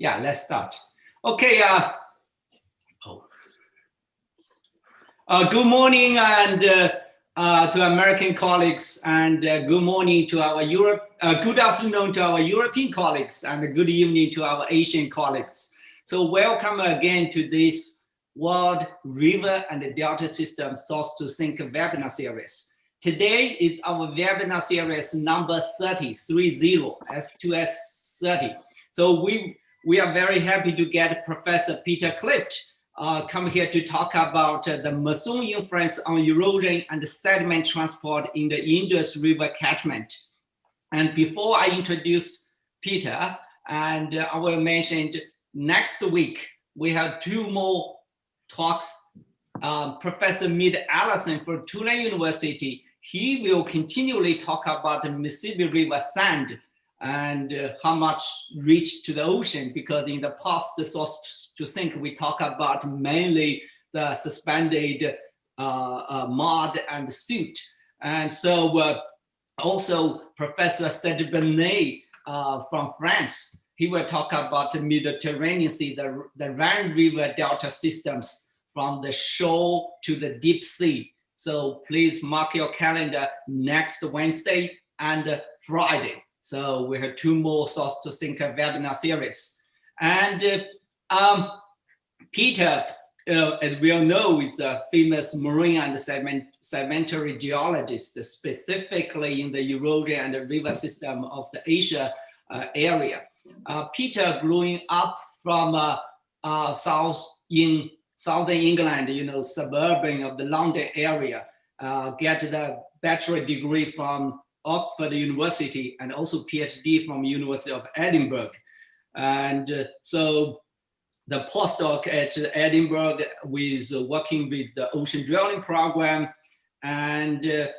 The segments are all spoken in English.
Yeah, let's start. Okay. Good morning and to American colleagues, and good morning to our good afternoon to our European colleagues, and good evening to our Asian colleagues. So welcome again to this World River and Delta System Source to Sink webinar series. Today is our webinar series number 30, S2S20. So we are very happy to get Professor Peter Clift come here to talk about the monsoon influence on erosion and sediment transport in the Indus River catchment. And before I introduce Peter, and I will mention next week, we have two more talks. Professor Mid Allison from Tulane University, he will continually talk about the Mississippi River sand and how much reach to the ocean, because in the past, the source to sink, we talk about mainly the suspended mud and soot. And so also Professor Sediment from France, he will talk about the Mediterranean Sea, the Rhine River Delta systems from the shore to the deep sea. So please mark your calendar next Wednesday and Friday. So we have two more Source to Sink webinar series. And Peter, as we all know, is a famous marine and sedimentary geologist, specifically in the erosion and the river system of the Asia area. Peter, growing up from southern England, suburban of the London area, get the bachelor degree from Oxford University and also PhD from University of Edinburgh. And so the postdoc at Edinburgh with working with the ocean drilling program, and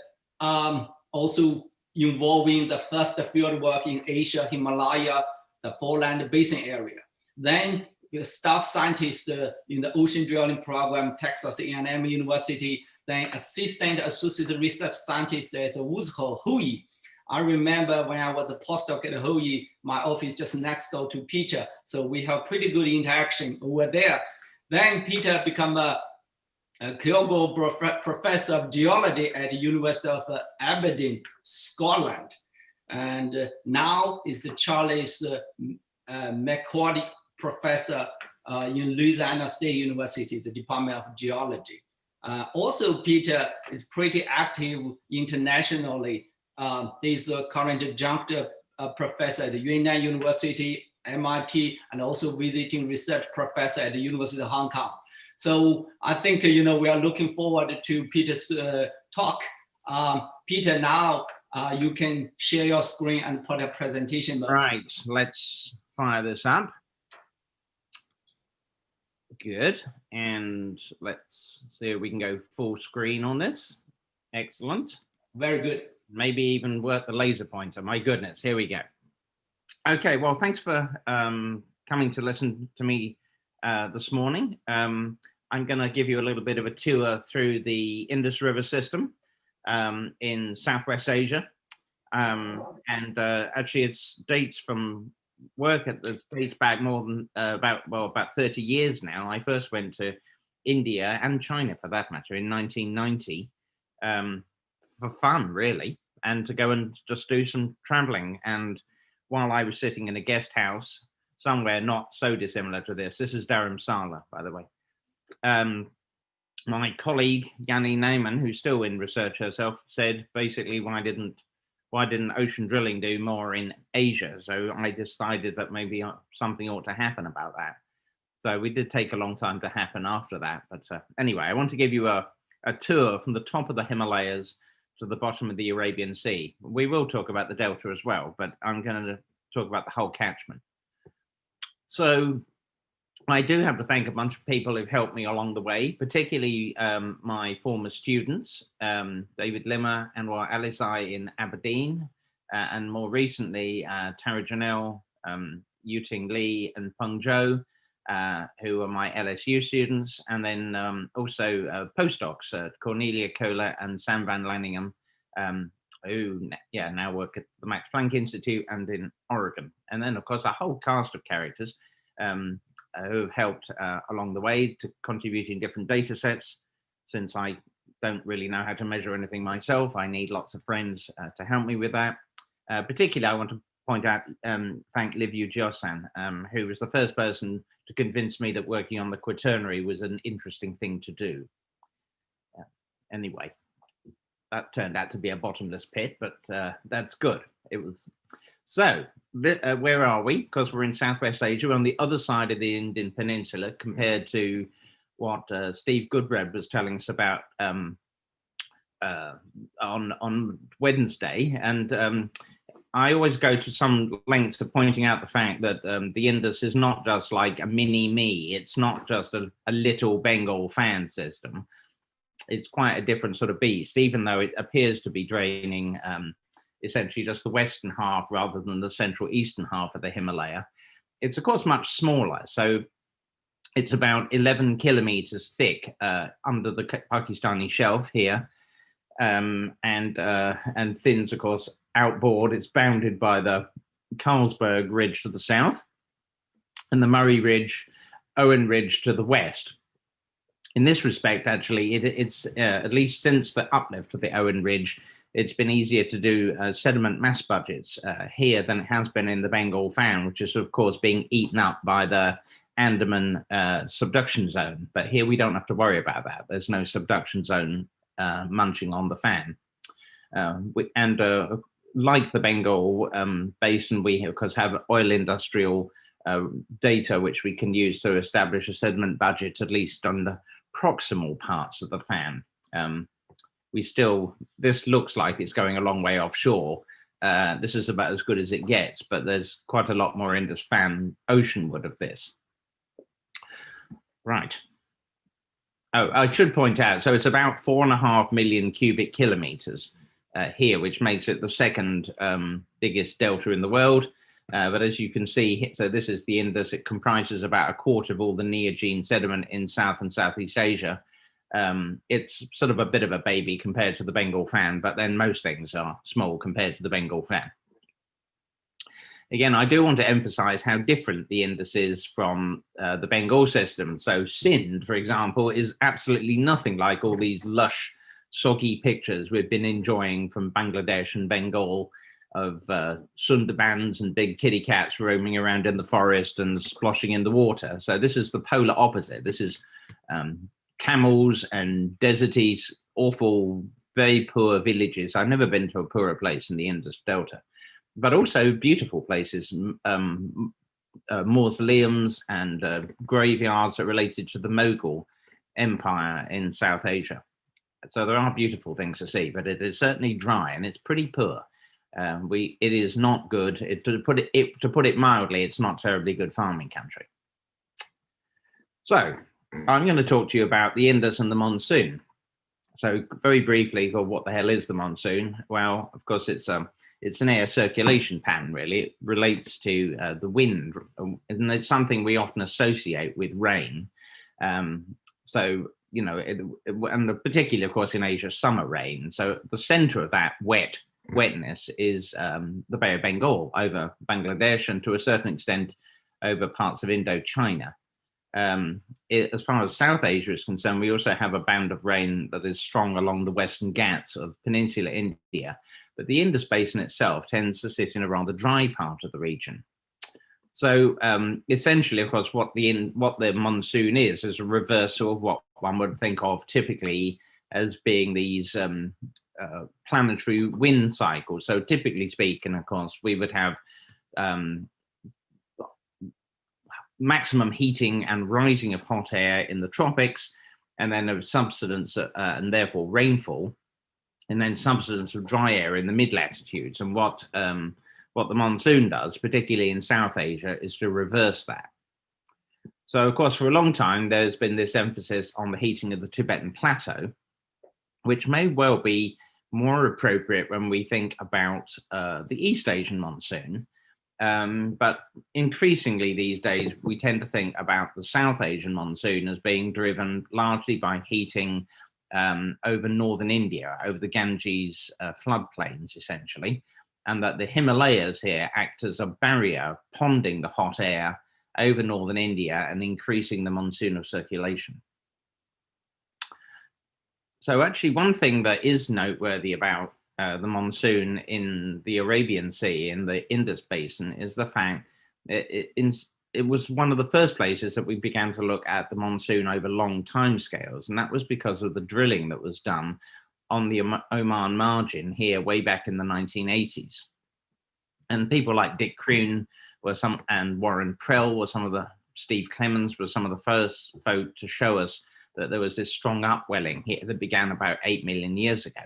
also involving the first field work in Asia, Himalaya, the foreland basin area. Then staff scientist in the ocean drilling program, Texas A&M University, then assistant associate research scientist at Woods Hole, Hawaii. I remember when I was a postdoc at Hawaii, my office just next door to Peter. So we have pretty good interaction over there. Then Peter became a Kyogo professor of geology at the University of Aberdeen, Scotland. And now is the Charles McCordy professor in Louisiana State University, the Department of Geology. Also, Peter is pretty active internationally. He's a current adjunct professor at the Yunnan University, MIT, and also visiting research professor at the University of Hong Kong. So I think, we are looking forward to Peter's talk. Peter, now you can share your screen and put a presentation mode. Right, let's fire this up. Good, and let's see if we can go full screen on this. Excellent. Very good. Maybe even work the laser pointer. My goodness, here we go. Okay, well, thanks for coming to listen to me this morning. I'm going to give you a little bit of a tour through the Indus River system in Southwest Asia. And actually, it's dates from work at the dates back more than about 30 years now. I first went to India and China, for that matter, in 1990 for fun, really, and to go and just do some traveling. And while I was sitting in a guest house somewhere not so dissimilar to this is Dharamsala, by the way, my colleague Yanni Neyman, who's still in research herself, said basically, why didn't ocean drilling do more in Asia? So I decided that maybe something ought to happen about that. So we did take a long time to happen after that. But anyway, I want to give you a tour from the top of the Himalayas to the bottom of the Arabian Sea. We will talk about the delta as well, but I'm going to talk about the whole catchment. So I do have to thank a bunch of people who've helped me along the way, particularly my former students, David Limmer and Alisai in Aberdeen, and more recently, Tara Janelle, Yuting Lee and Peng Zhou, who are my LSU students, and then also postdocs, Cornelia Kohler and Sam Van Lanningham, who now work at the Max Planck Institute and in Oregon. And then, of course, a whole cast of characters. who have helped along the way to contributing different data sets. Since I don't really know how to measure anything myself, I need lots of friends to help me with that. Particularly, I want to point out, thank Liviu Giosan, who was the first person to convince me that working on the Quaternary was an interesting thing to do. Anyway, that turned out to be a bottomless pit, but that's good. It was. So, where are we? Because we're in Southwest Asia, we're on the other side of the Indian Peninsula compared to what Steve Goodbread was telling us about on Wednesday. And I always go to some lengths of pointing out the fact that the Indus is not just like a mini-me. It's not just a little Bengal fan system. It's quite a different sort of beast, even though it appears to be draining essentially just the western half rather than the central eastern half of the Himalaya. It's of course much smaller. So it's about 11 kilometers thick under the Pakistani shelf here, and thins, of course, outboard. It's bounded by the Carlsberg Ridge to the south and the Murray Ridge, Owen Ridge to the west. In this respect, actually, it's at least since the uplift of the Owen Ridge, it's been easier to do sediment mass budgets here than it has been in the Bengal fan, which is, of course, being eaten up by the Andaman subduction zone. But here we don't have to worry about that. There's no subduction zone munching on the fan. Like the Bengal basin, we of course have oil industrial data which we can use to establish a sediment budget, at least on the proximal parts of the fan. This looks like it's going a long way offshore. This is about as good as it gets, but there's quite a lot more Indus fan oceanward of this. Right. Oh, I should point out, so it's about 4.5 million cubic kilometers here, which makes it the second biggest delta in the world. But as you can see, so this is the Indus. It comprises about a quarter of all the Neogene sediment in South and Southeast Asia. It's sort of a bit of a baby compared to the Bengal fan, but then most things are small compared to the Bengal fan. Again, I do want to emphasize how different the Indus is from the Bengal system. So Sindh, for example, is absolutely nothing like all these lush, soggy pictures we've been enjoying from Bangladesh and Bengal of Sundarbans and big kitty cats roaming around in the forest and splashing in the water. So this is the polar opposite. This is camels and deserty, awful, very poor villages. I've never been to a poorer place in the Indus Delta, but also beautiful places, mausoleums and graveyards that are related to the Mughal Empire in South Asia. So there are beautiful things to see, but it is certainly dry and it's pretty poor. It is not good. To put it mildly, it's not terribly good farming country. So I'm going to talk to you about the Indus and the monsoon. So very briefly, what the hell is the monsoon? Well, of course, it's an air circulation pattern, really. It relates to the wind, and it's something we often associate with rain. So, you know, and particularly, of course, in Asia, summer rain. So the center of that wetness is the Bay of Bengal over Bangladesh and to a certain extent over parts of Indochina. As far as South Asia is concerned, we also have a band of rain that is strong along the Western Ghats of peninsular India, but the Indus Basin itself tends to sit in a rather dry part of the region. So essentially, of course, what the monsoon is a reversal of what one would think of typically as being these planetary wind cycles. So typically speaking, of course, we would have maximum heating and rising of hot air in the tropics, and then of subsidence and therefore rainfall, and then subsidence of dry air in the mid-latitudes. And what the monsoon does, particularly in South Asia, is to reverse that. So, of course, for a long time, there's been this emphasis on the heating of the Tibetan Plateau, which may well be more appropriate when we think about the East Asian monsoon. But increasingly these days, we tend to think about the South Asian monsoon as being driven largely by heating over northern India, over the Ganges floodplains, essentially, and that the Himalayas here act as a barrier, ponding the hot air over northern India and increasing the monsoonal circulation. So actually, one thing that is noteworthy about the monsoon in the Arabian Sea, in the Indus Basin, is the fact it was one of the first places that we began to look at the monsoon over long timescales, and that was because of the drilling that was done on the Oman margin here way back in the 1980s. And people like Dick Kroon and Warren Prell were some of the, Steve Clemens was some of the first folk to show us that there was this strong upwelling here that began about 8 million years ago.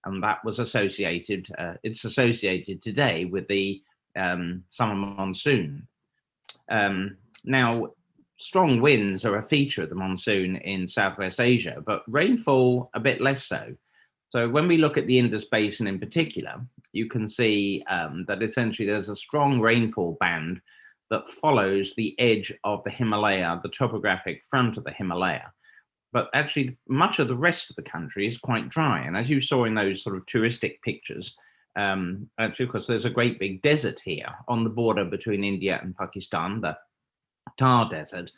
And that was associated, it's associated today with the summer monsoon. Now, strong winds are a feature of the monsoon in Southwest Asia, but rainfall a bit less so. So when we look at the Indus Basin in particular, you can see that essentially there's a strong rainfall band that follows the edge of the Himalaya, the topographic front of the Himalaya. But actually, much of the rest of the country is quite dry. And as you saw in those sort of touristic pictures, actually, of course, there's a great big desert here on the border between India and Pakistan, the Thar Desert,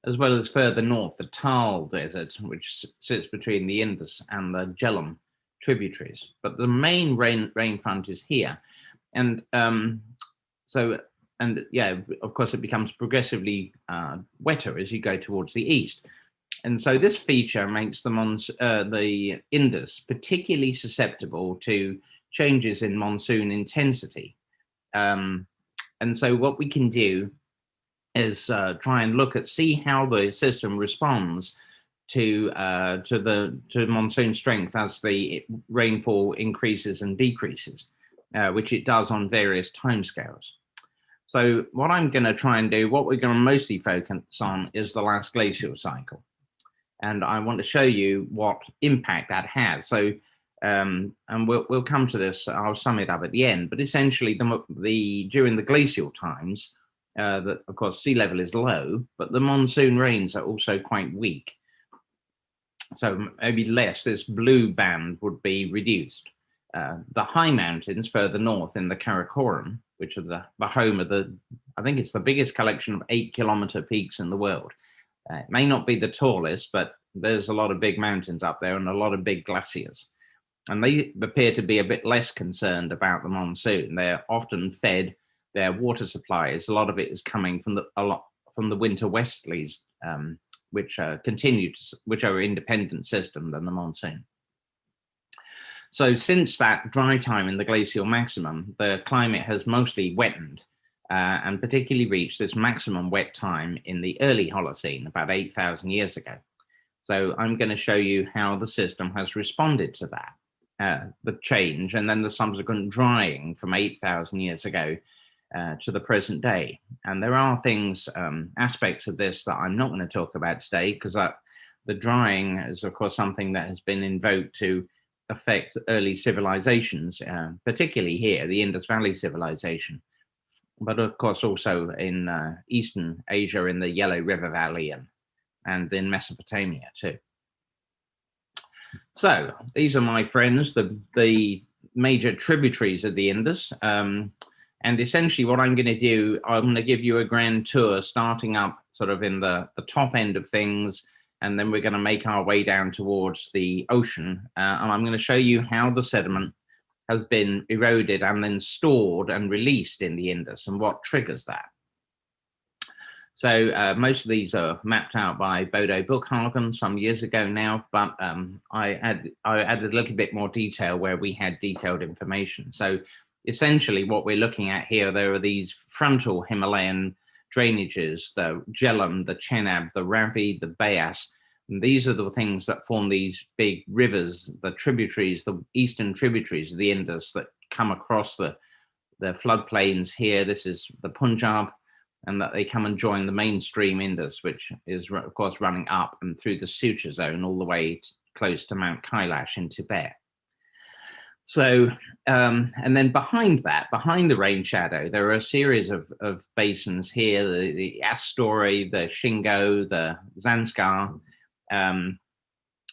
as well as further north, the Tal Desert, which sits between the Indus and the Jhelum tributaries. But the main rain front is here. And yeah, of course, it becomes progressively wetter as you go towards the east. And so this feature makes the Indus particularly susceptible to changes in monsoon intensity. And so what we can do is try and see how the system responds to monsoon strength as the rainfall increases and decreases, which it does on various timescales. So what I'm going to try and do, what we're going to mostly focus on, is the last glacial cycle. And I want to show you what impact that has. So, and we'll come to this, I'll sum it up at the end, but essentially during the glacial times, that of course sea level is low, but the monsoon rains are also quite weak. So maybe less, this blue band would be reduced. The high mountains further north in the Karakoram, which are the home of I think it's the biggest collection of 8-kilometer peaks in the world. It may not be the tallest, but there's a lot of big mountains up there and a lot of big glaciers. And they appear to be a bit less concerned about the monsoon. They're often fed, their water supplies, a lot of it is coming from the winter westerlies, which are an independent system than the monsoon. So since that dry time in the glacial maximum, the climate has mostly wettened, and particularly reached this maximum wet time in the early Holocene, about 8,000 years ago. So I'm going to show you how the system has responded to that, the change, and then the subsequent drying from 8,000 years ago to the present day. And there are things, aspects of this that I'm not going to talk about today, because the drying is, of course, something that has been invoked to affect early civilizations, particularly here, the Indus Valley civilization, but of course also in Eastern Asia, in the Yellow River Valley, and in Mesopotamia too. So these are my friends, the major tributaries of the Indus. And essentially what I'm going to do, I'm going to give you a grand tour, starting up sort of in the top end of things, and then we're going to make our way down towards the ocean. And I'm going to show you how the sediment has been eroded and then stored and released in the Indus and what triggers that. So most of these are mapped out by Bodo Buchhagen some years ago now, but I added a little bit more detail where we had detailed information. So essentially what we're looking at here, there are these frontal Himalayan drainages, the Jhelum, the Chenab, the Ravi, the Bayas. And these are the things that form these big rivers, the tributaries, the eastern tributaries of the Indus that come across the floodplains here. This is the Punjab, and that they come and join the mainstream Indus, which is, of course, running up and through the Suture zone all the way close to Mount Kailash in Tibet. So, and then behind that, behind the rain shadow, there are a series of basins here, the Astori, the Shingo, the Zanskar,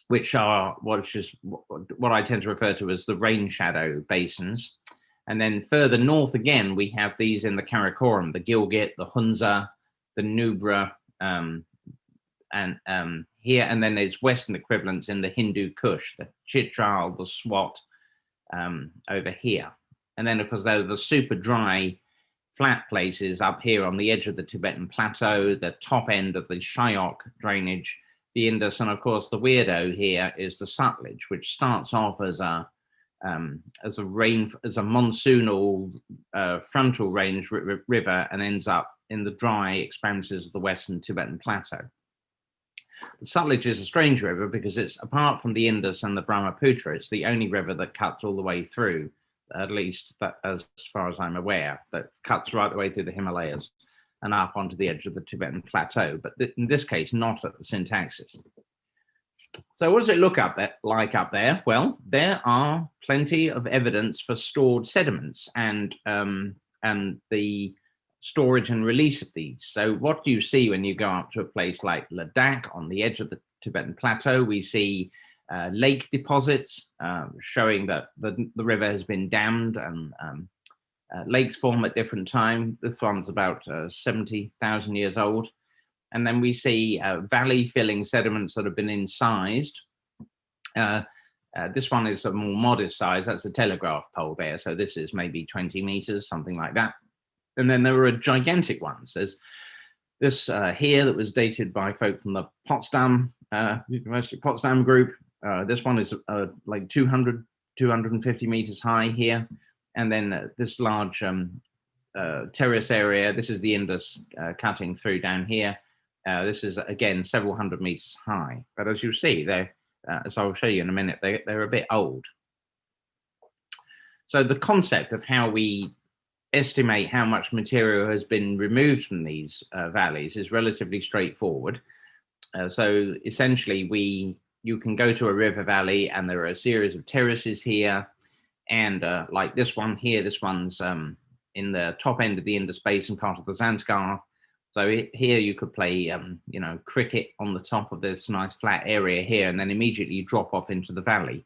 which is what I tend to refer to as the rain shadow basins. And then further north again, we have these in the Karakoram, the Gilgit, the Hunza, the Nubra, and here, and then there's Western equivalents in the Hindu Kush, the Chitral, the Swat, over here. And then, of course, there are the super dry, flat places up here on the edge of the Tibetan Plateau, the top end of the Shyok drainage, the Indus, and of course, the weirdo here is the Sutlej, which starts off as a monsoonal frontal range river and ends up in the dry expanses of the Western Tibetan Plateau. The Sutlej is a strange river because it's, apart from the Indus and the Brahmaputra, it's the only river that cuts all the way through, at least that, as far as I'm aware, that cuts right the way through the Himalayas and up onto the edge of the Tibetan Plateau, but in this case, not at the syntaxis. So what does it look like up there? Well, there are plenty of evidence for stored sediments and the storage and release of these. So what do you see when you go up to a place like Ladakh on the edge of the Tibetan Plateau? We see lake deposits showing that the river has been dammed, and lakes form at different times. This one's about 70,000 years old. And then we see valley filling sediments that have been incised. This one is a more modest size. That's a telegraph pole there. So this is maybe 20 meters, something like that. And then there are gigantic ones. There's this here that was dated by folk from the Potsdam, University of Potsdam group. This one is like 200, 250 meters high here. And then this large terrace area, this is the Indus cutting through down here. This is, again, several hundred meters high. But as you see, they're, as I'll show you in a minute, they're a bit old. So the concept of how we estimate how much material has been removed from these valleys is relatively straightforward. So essentially, you can go to a river valley and there are a series of terraces here. And like this one here, this one's in the top end of the Indus Basin, part of the Zanskar. So here you could play, you know, cricket on the top of this nice flat area here, and then immediately drop off into the valley.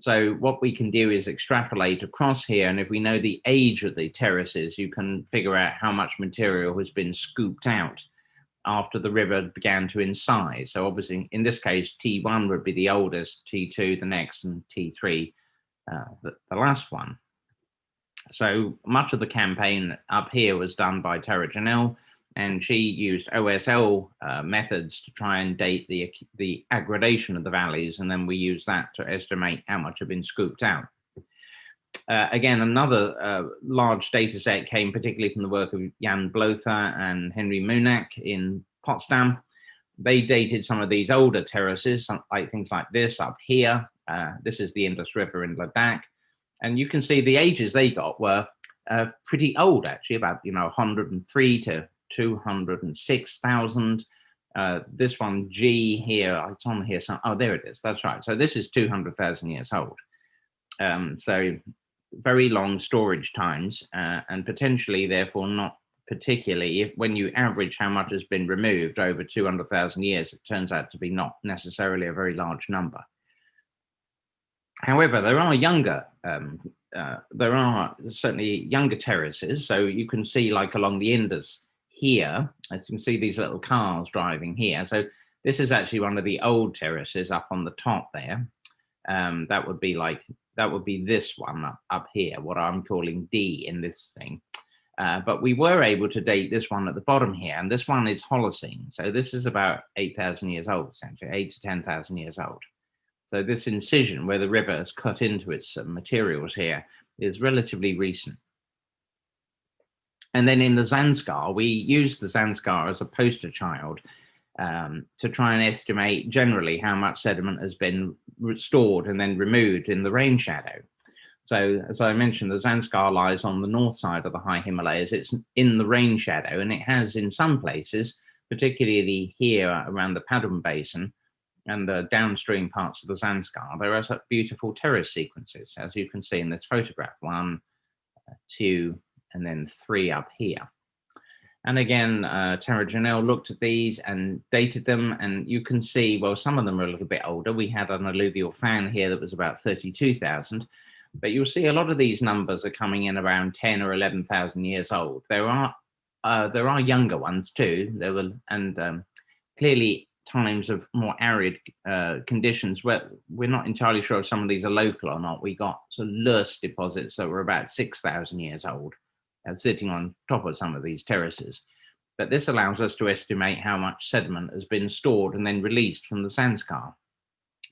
So what we can do is extrapolate across here, and if we know the age of the terraces, you can figure out how much material has been scooped out after the river began to incise. So obviously, in this case, T1 would be the oldest, T2 the next, and T3 the last one. So much of the campaign up here was done by Tara Janelle, and she used OSL methods to try and date the aggradation of the valleys, and then we use that to estimate how much had been scooped out. Again, another large data set came particularly from the work of Jan Blotha and Henry Munak in Potsdam. They dated some of these older terraces, like things like this up here. This is the Indus River in Ladakh. And you can see the ages they got were pretty old, actually, about 103 to 206,000. This one G here, it's on here. Oh, there it is. That's right. So this is 200,000 years old. So very long storage times, and potentially, therefore, not particularly. When you average how much has been removed over 200,000 years, it turns out to be not necessarily a very large number. However, there are younger, there are certainly younger terraces. So you can see, like along the Indus here, as you can see these little cars driving here. So this is actually one of the old terraces up on the top there. That would be this one up here, what I'm calling D in this thing. But we were able to date this one at the bottom here, and this one is Holocene. So this is about 8,000 years old, essentially, 8 to 10,000 years old. So this incision where the river has cut into its materials here is relatively recent. And then in the Zanskar, we use the Zanskar as a poster child to try and estimate generally how much sediment has been stored and then removed in the rain shadow. So as I mentioned, the Zanskar lies on the north side of the high Himalayas. It's in the rain shadow, and it has in some places, particularly here around the Padum Basin and the downstream parts of the Zanskar, there are such beautiful terrace sequences, as you can see in this photograph, 1, 2, and then 3 up here. And again, Tara Janelle looked at these and dated them, and you can see, well, some of them are a little bit older. We had an alluvial fan here that was about 32,000, but you'll see a lot of these numbers are coming in around 10 or 11,000 years old. There are there are younger ones too. There were, and clearly times of more arid conditions where we're not entirely sure if some of these are local or not. We got some loess deposits that were about 6,000 years old, sitting on top of some of these terraces. But this allows us to estimate how much sediment has been stored and then released from the Zanskar,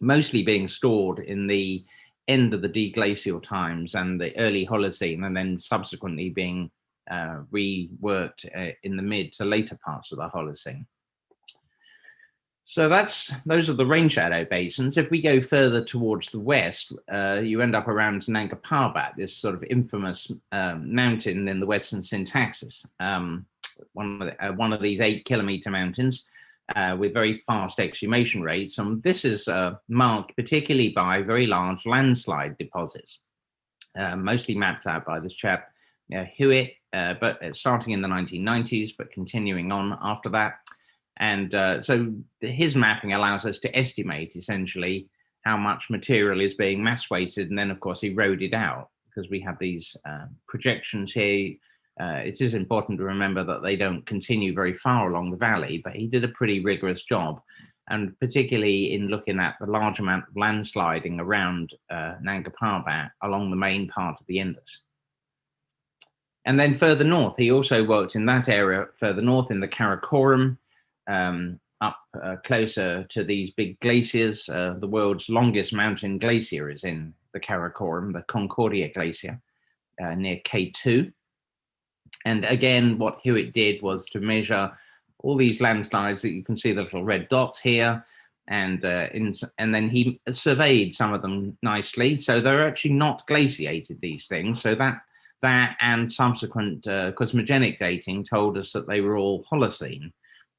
mostly being stored in the end of the deglacial times and the early Holocene, and then subsequently being reworked in the mid to later parts of the Holocene. So those are the rain shadow basins. If we go further towards the west, you end up around Nanga Parbat, this sort of infamous mountain in the western syntaxis, one of these 8-kilometer mountains with very fast exhumation rates. And this is marked particularly by very large landslide deposits, mostly mapped out by this chap, Hewitt, but starting in the 1990s, but continuing on after that. And so his mapping allows us to estimate essentially how much material is being mass weighted and then of course eroded out, because we have these projections here. It is important to remember that they don't continue very far along the valley, but he did a pretty rigorous job, and particularly in looking at the large amount of landsliding around Nanga Parbat along the main part of the Indus. And then further north, he also worked in that area further north in the Karakoram, up closer to these big glaciers. The world's longest mountain glacier is in the Karakoram, the Concordia Glacier, near K2. And again, what Hewitt did was to measure all these landslides that you can see the little red dots here, and then he surveyed some of them nicely. So they're actually not glaciated, these things. So that and subsequent cosmogenic dating told us that they were all Holocene.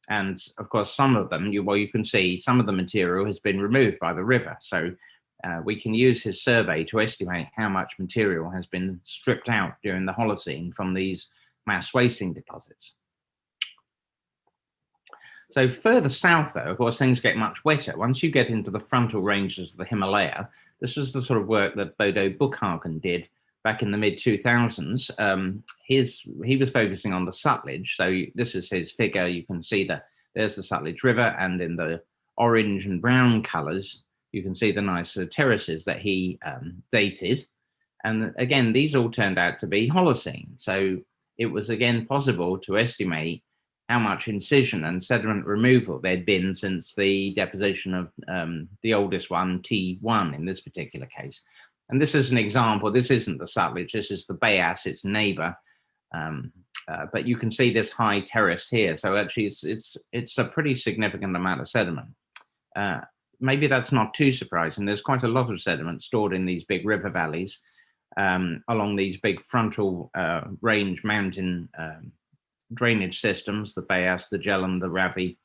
And of course, some of them, you can see some of the material has been removed by the river. So we can use his survey to estimate how much material has been stripped out during the Holocene from these mass wasting deposits. So further south, though, of course, things get much wetter. Once you get into the frontal ranges of the Himalaya, this is the sort of work that Bodo Buchhagen did back in the mid-2000s. He was focusing on the Sutlej. So this is his figure. You can see that there's the Sutlej River, and in the orange and brown colors, you can see the nice terraces that he dated. And again, these all turned out to be Holocene. So it was again possible to estimate how much incision and sediment removal there'd been since the deposition of the oldest one, T1 in this particular case. And this is an example. This isn't the Sutlej, this is the Bayas, its neighbor. But you can see this high terrace here. So actually it's a pretty significant amount of sediment. Maybe that's not too surprising. There's quite a lot of sediment stored in these big river valleys along these big frontal range mountain drainage systems, the Bayas, the Jhelum, the Ravi.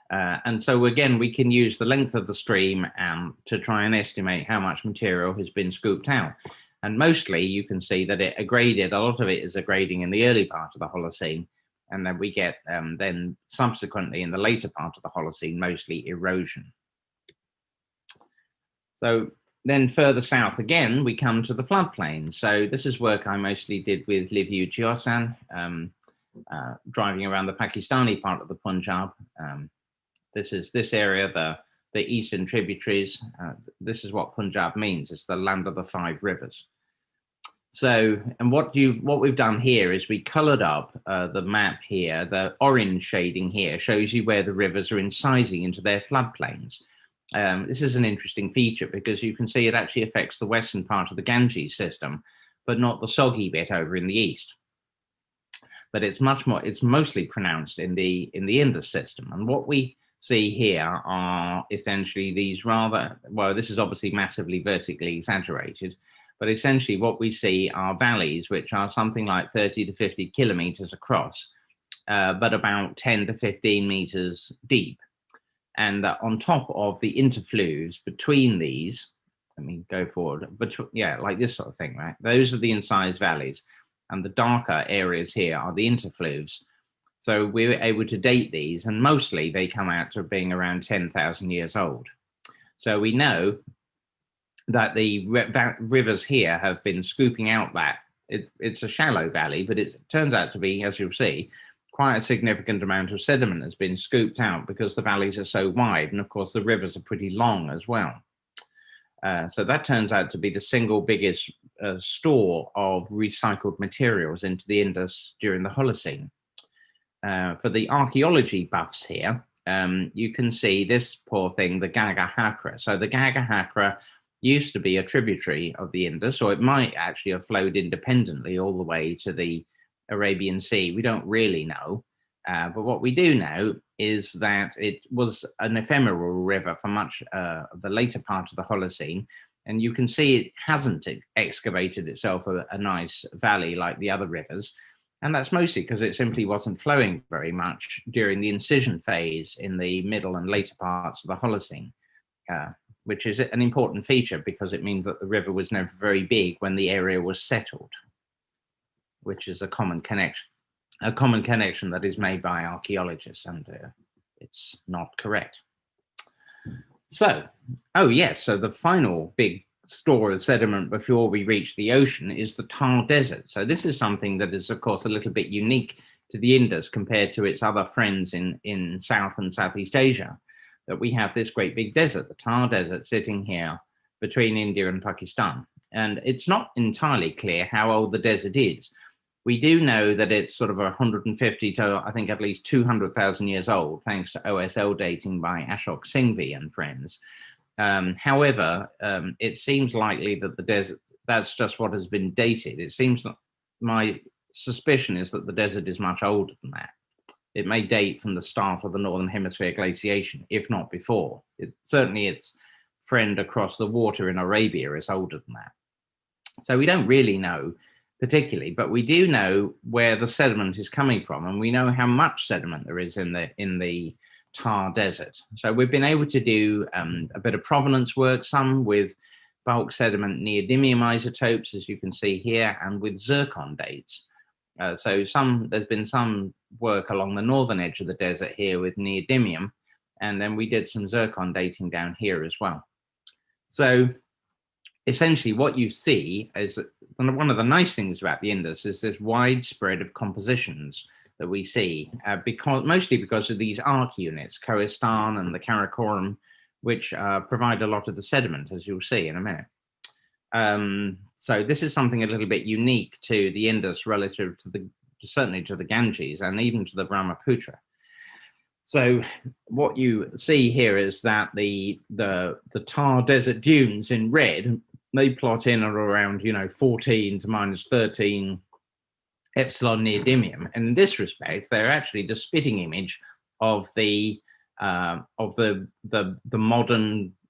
And so again, we can use the length of the stream to try and estimate how much material has been scooped out. And mostly you can see that it aggraded, a lot of it is aggrading in the early part of the Holocene. And then we get then subsequently in the later part of the Holocene, mostly erosion. So then further south again, we come to the floodplain. So this is work I mostly did with Liviu Giosan, driving around the Pakistani part of the Punjab. This is this area, the eastern tributaries. This is what Punjab means. It's the land of the 5 rivers. So, and what we've done here is we colored up the map here. The orange shading here shows you where the rivers are incising into their floodplains. This is an interesting feature because you can see it actually affects the western part of the Ganges system, but not the soggy bit over in the east. But it's mostly pronounced in the Indus system. And what we see here are essentially these rather, well, this is obviously massively vertically exaggerated, but essentially what we see are valleys which are something like 30 to 50 kilometers across, but about 10 to 15 meters deep. And on top of the interfluves between these, let me go forward, but yeah, like this sort of thing, right? Those are the incised valleys, and the darker areas here are the interfluves. So we were able to date these, and mostly they come out to being around 10,000 years old. So we know that the rivers here have been scooping out that it's a shallow valley, but it turns out to be, as you'll see, quite a significant amount of sediment has been scooped out because the valleys are so wide, and of course the rivers are pretty long as well. So that turns out to be the single biggest store of recycled materials into the Indus during the Holocene. For the archaeology buffs here, you can see this poor thing, the Gagahatra. So the Gagahatra used to be a tributary of the Indus, or it might actually have flowed independently all the way to the Arabian Sea. We don't really know. But what we do know is that it was an ephemeral river for much of the later part of the Holocene. And you can see it hasn't excavated itself a nice valley like the other rivers. And that's mostly because it simply wasn't flowing very much during the incision phase in the middle and later parts of the Holocene, which is an important feature because it means that the river was never very big when the area was settled, which is a common connection that is made by archaeologists, and it's not correct. So, oh yes, so the final big store of sediment before we reach the ocean is the Thar Desert. So this is something that is, of course, a little bit unique to the Indus compared to its other friends in South and Southeast Asia, that we have this great big desert, the Thar Desert, sitting here between India and Pakistan. And it's not entirely clear how old the desert is. We do know that it's sort of 150 to, I think, at least 200,000 years old, thanks to OSL dating by Ashok Singhvi and friends. However, it seems likely that the desert, that's just what has been dated. It seems like my suspicion is that the desert is much older than that. It may date from the start of the Northern Hemisphere glaciation, if not before. Certainly its friend across the water in Arabia is older than that. So we don't really know particularly, but we do know where the sediment is coming from, and we know how much sediment there is in the Thar Desert. So we've been able to do a bit of provenance work, some with bulk sediment neodymium isotopes, as you can see here, and with zircon dates. So there's been some work along the northern edge of the desert here with neodymium, and then we did some zircon dating down here as well. So essentially what you see is one of the nice things about the Indus is this widespread of compositions that we see, mostly because of these arc units, Kohistan and the Karakoram, which provide a lot of the sediment, as you'll see in a minute. So this is something a little bit unique to the Indus relative to certainly to the Ganges and even to the Brahmaputra. So what you see here is that the Thar Desert dunes in red, they plot in at around 14 to minus 13 epsilon neodymium, and in this respect, they're actually the spitting image of the modern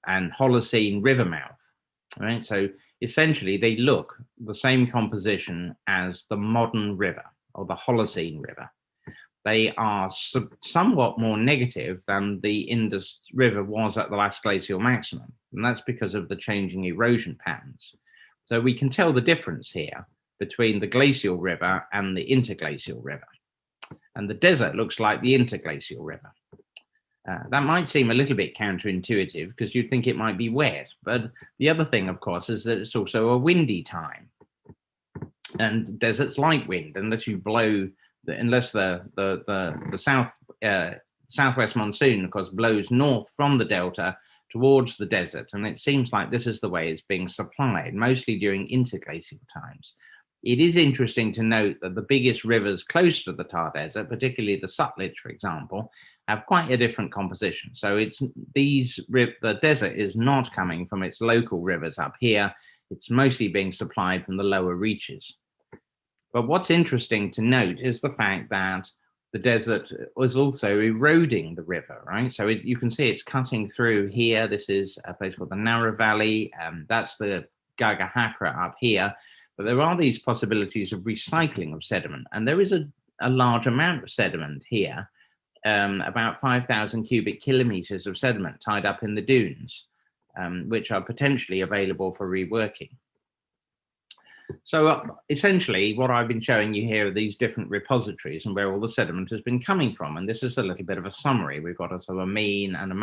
and Holocene river mouth. Right, so essentially they look the same composition as the modern river or the Holocene River. They are somewhat more negative than the Indus River was at the last glacial maximum, and that's because of the changing erosion patterns. So we can tell the difference here between the glacial river and the interglacial river. And the desert looks like the interglacial river. That might seem a little bit counterintuitive because you'd think it might be wet, but the other thing, of course, is that it's also a windy time. And deserts like wind, unless you blow, unless the southwest monsoon, of course, blows north from the delta towards the desert. And it seems like this is the way it's being supplied, mostly during interglacial times. It is interesting to note that the biggest rivers close to the Thar Desert, particularly the Sutlej, for example, have quite a different composition. So the desert is not coming from its local rivers up here. It's mostly being supplied from the lower reaches. But what's interesting to note is the fact that the desert was also eroding the river, right? So you can see it's cutting through here. This is a place called the Nanga Valley. That's the Gagahatra up here. But there are these possibilities of recycling of sediment. And there is a large amount of sediment here, about 5,000 cubic kilometers of sediment tied up in the dunes, which are potentially available for reworking. So essentially what I've been showing you here are these different repositories and where all the sediment has been coming from. And this is a little bit of a summary. We've got a sort of a mean and a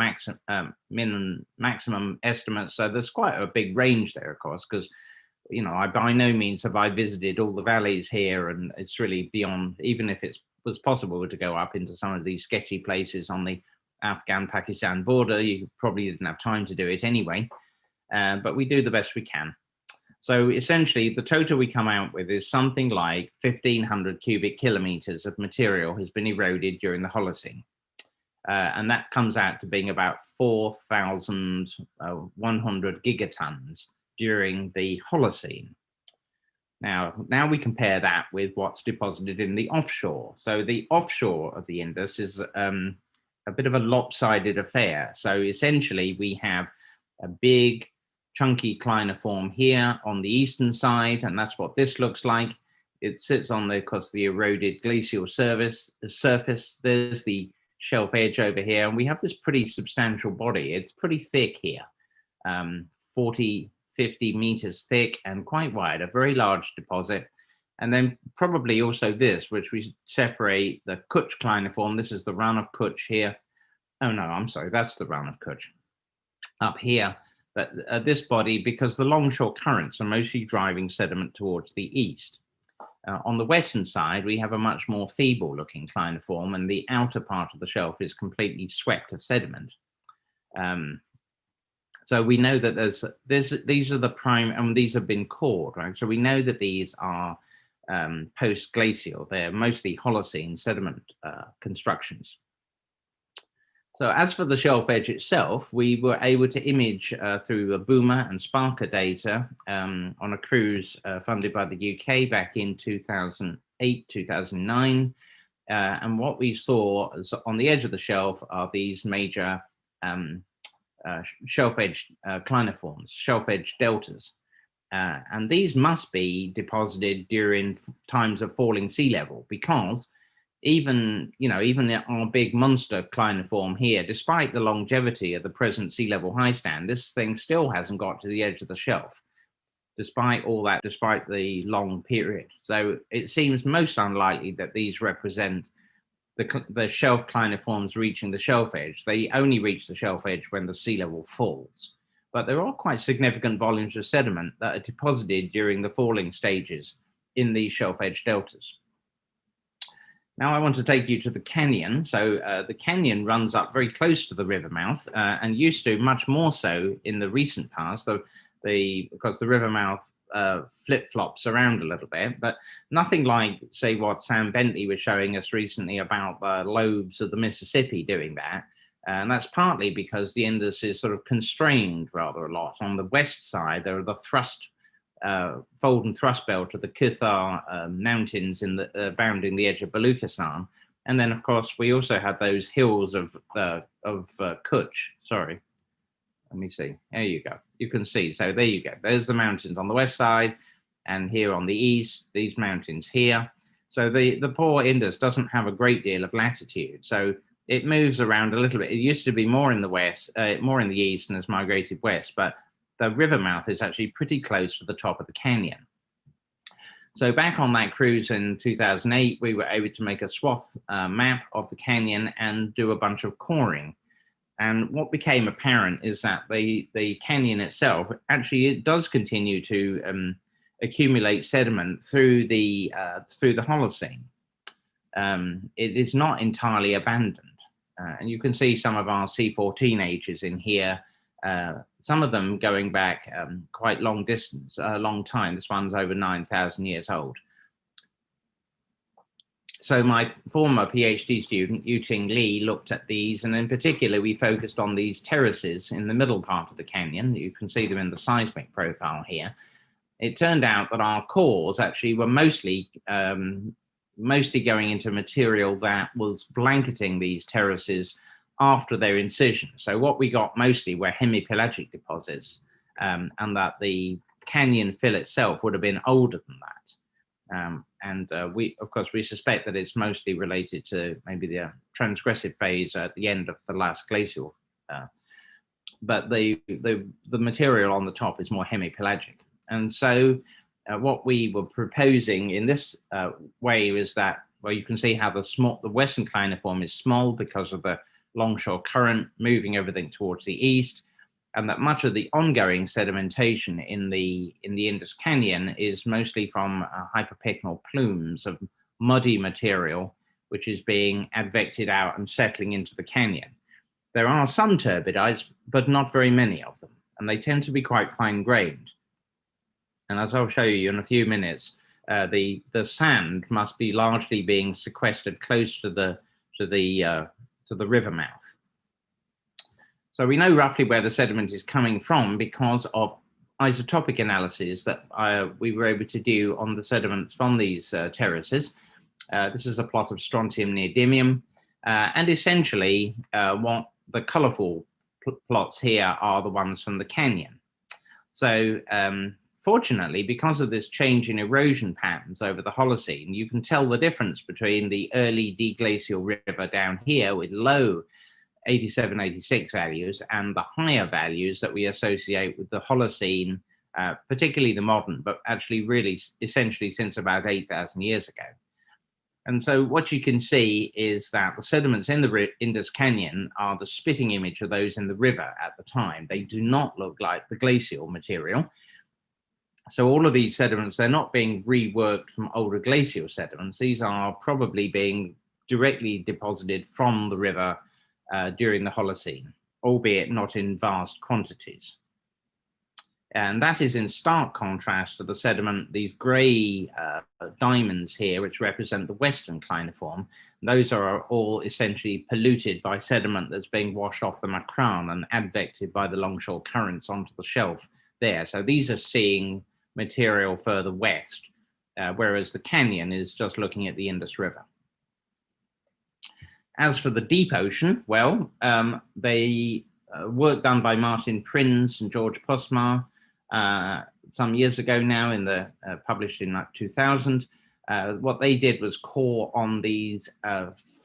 min and maximum estimate. So there's quite a big range there, of course, because you know, I by no means have I visited all the valleys here, and it's really beyond, even if it was possible to go up into some of these sketchy places on the Afghan-Pakistan border, you probably didn't have time to do it anyway, but we do the best we can. So essentially, the total we come out with is something like 1,500 cubic kilometers of material has been eroded during the Holocene. And that comes out to being about 4,100 gigatons during the Holocene. Now we compare that with what's deposited in the offshore. So the offshore of the Indus is a bit of a lopsided affair. So essentially, we have a big, chunky cliniform here on the eastern side, and that's what this looks like. It sits on the, of course, the eroded glacial surface. There's the shelf edge over here, and we have this pretty substantial body. It's pretty thick here, 40, 50 meters thick and quite wide, a very large deposit. And then probably also this, which we separate the Kutch cliniform. This is the run of Kutch here. Oh no, I'm sorry, that's the run of Kutch up here. But this body, because the longshore currents are mostly driving sediment towards the east. On the western side, we have a much more feeble looking cliniform, and the outer part of the shelf is completely swept of sediment. So we know that these are the prime, and these have been cored, right? So we know that these are post-glacial. They're mostly Holocene sediment constructions. So as for the shelf edge itself, we were able to image through a boomer and Sparker data on a cruise funded by the UK back in 2008, 2009. And what we saw is on the edge of the shelf are these major shelf edge cliniforms, shelf edge deltas. And these must be deposited during times of falling sea level, because even our big monster cliniform here, despite the longevity of the present sea level high stand, this thing still hasn't got to the edge of the shelf, despite all that, despite the long period. So it seems most unlikely that these represent the shelf cliniforms reaching the shelf edge. They only reach the shelf edge when the sea level falls. But there are quite significant volumes of sediment that are deposited during the falling stages in these shelf edge deltas. Now I want to take you to the canyon. So the canyon runs up very close to the river mouth, and used to much more so in the recent past, because the river mouth flip-flops around a little bit, but nothing like, say, what Sam Bentley was showing us recently about the lobes of the Mississippi doing that. And that's partly because the Indus is sort of constrained rather a lot. On the west side, there are the fold and thrust belt of the Kuthar mountains bounding the edge of Baluchistan. And then, of course, we also had those hills of Kutch. Sorry, let me see. There you go. You can see. So there you go. There's the mountains on the west side, and here on the east, these mountains here. So the poor Indus doesn't have a great deal of latitude. So it moves around a little bit. It used to be more in the west, more in the east, and has migrated west, but the river mouth is actually pretty close to the top of the canyon. So back on that cruise in 2008, we were able to make a swath map of the canyon and do a bunch of coring. And what became apparent is that the canyon itself, actually, it does continue to accumulate sediment through the Holocene. It is not entirely abandoned. And you can see some of our C14 ages in here, some of them going back quite long distance, a long time. This one's over 9,000 years old. So my former PhD student, Yuting Li, looked at these, and in particular, we focused on these terraces in the middle part of the canyon. You can see them in the seismic profile here. It turned out that our cores actually were mostly going into material that was blanketing these terraces after their incision. So what we got mostly were hemipelagic deposits, and that the canyon fill itself would have been older than that. We, of course, we suspect that it's mostly related to maybe the transgressive phase at the end of the last glacial. But the material on the top is more hemipelagic. And so what we were proposing in this way is that, well, you can see how the western cliniform is small because of the longshore current moving everything towards the east. and that much of the ongoing sedimentation in the Indus Canyon is mostly from hyperpycnal plumes of muddy material, which is being advected out and settling into the canyon. There are some turbidites, but not very many of them, and they tend to be quite fine-grained. And as I'll show you in a few minutes, the sand must be largely being sequestered close to the river mouth. So we know roughly where the sediment is coming from because of isotopic analysis that we were able to do on the sediments from these terraces. This is a plot of strontium neodymium, and essentially what the colorful plots here are the ones from the canyon. So fortunately, because of this change in erosion patterns over the Holocene, you can tell the difference between the early deglacial river down here with low 87, 86 values and the higher values that we associate with the Holocene, particularly the modern, but actually really essentially since about 8,000 years ago. And so what you can see is that the sediments in the Indus Canyon are the spitting image of those in the river at the time. They do not look like the glacial material. So all of these sediments, they're not being reworked from older glacial sediments. These are probably being directly deposited from the river during the Holocene, albeit not in vast quantities. And that is in stark contrast to the sediment, these gray diamonds here, which represent the western cliniform. Those are all essentially polluted by sediment that's being washed off the Macran and advected by the longshore currents onto the shelf there. So these are seeing material further west, whereas the canyon is just looking at the Indus River. As for the deep ocean, well, work done by Martin Prinz and George Postma some years ago now, published in like 2000. What they did was core on these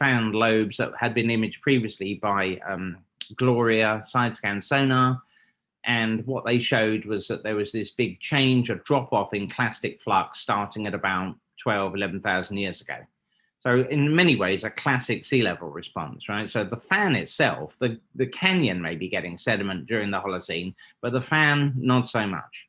found lobes that had been imaged previously by Gloria side-scan sonar. And what they showed was that there was this big change, a drop-off in clastic flux starting at about 12, 11,000 years ago. So in many ways, a classic sea level response, right? So the fan itself, the canyon may be getting sediment during the Holocene, but the fan, not so much.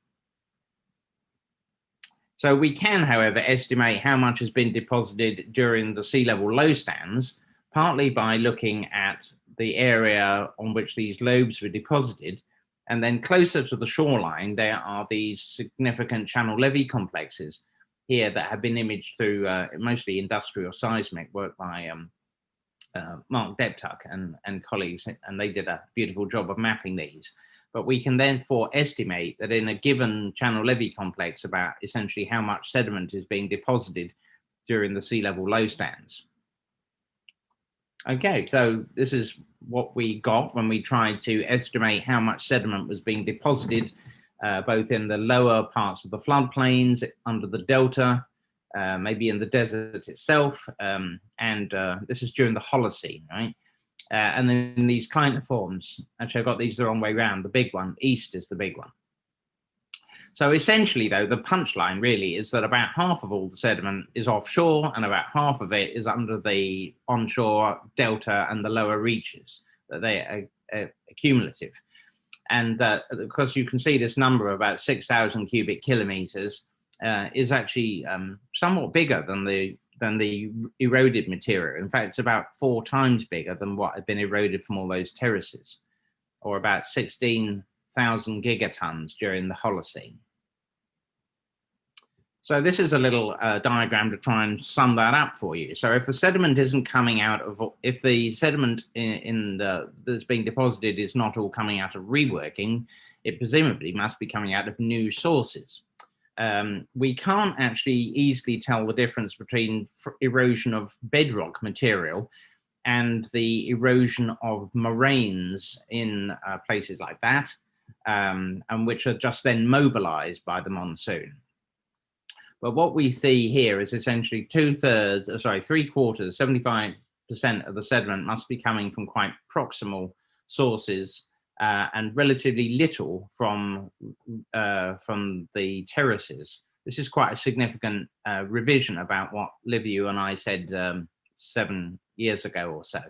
So we can, however, estimate how much has been deposited during the sea level low stands, partly by looking at the area on which these lobes were deposited. And then closer to the shoreline, there are these significant channel levee complexes here that have been imaged through mostly industrial seismic work by Mark Deptuck and colleagues, and they did a beautiful job of mapping these. But we can therefore estimate that in a given channel levee complex about essentially how much sediment is being deposited during the sea level low stands. Okay, so this is what we got when we tried to estimate how much sediment was being deposited both in the lower parts of the floodplains, under the delta, maybe in the desert itself, and this is during the Holocene, right? And then these cliniforms, actually I got these the wrong way around, the big one, east is the big one. So essentially though, the punchline really is that about half of all the sediment is offshore and about half of it is under the onshore delta and the lower reaches, that they are accumulative. And of course, you can see this number of about 6,000 cubic kilometers is actually somewhat bigger than the eroded material. In fact, it's about 4 times bigger than what had been eroded from all those terraces, or about 16,000 gigatons during the Holocene. So this is a little diagram to try and sum that up for you. So if the sediment isn't coming out of, if the sediment that's being deposited is not all coming out of reworking, it presumably must be coming out of new sources. We can't actually easily tell the difference between erosion of bedrock material and the erosion of moraines in places like that, and which are just then mobilized by the monsoon. But what we see here is essentially 3/4, 75% of the sediment must be coming from quite proximal sources, and relatively little from the terraces. This is quite a significant revision about what Liviu and I said 7 years ago or so.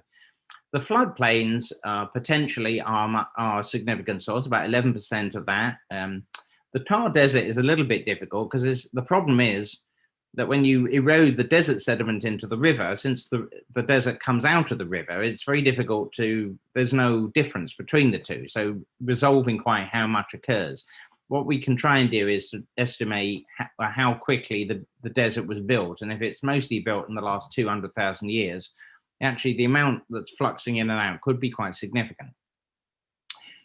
The floodplains potentially are a significant source, about 11% of that. The tar desert is a little bit difficult because the problem is that when you erode the desert sediment into the river, since the desert comes out of the river, it's very difficult there's no difference between the two. So resolving quite how much occurs. What we can try and do is to estimate how quickly the desert was built. And if it's mostly built in the last 200,000 years, actually the amount that's fluxing in and out could be quite significant.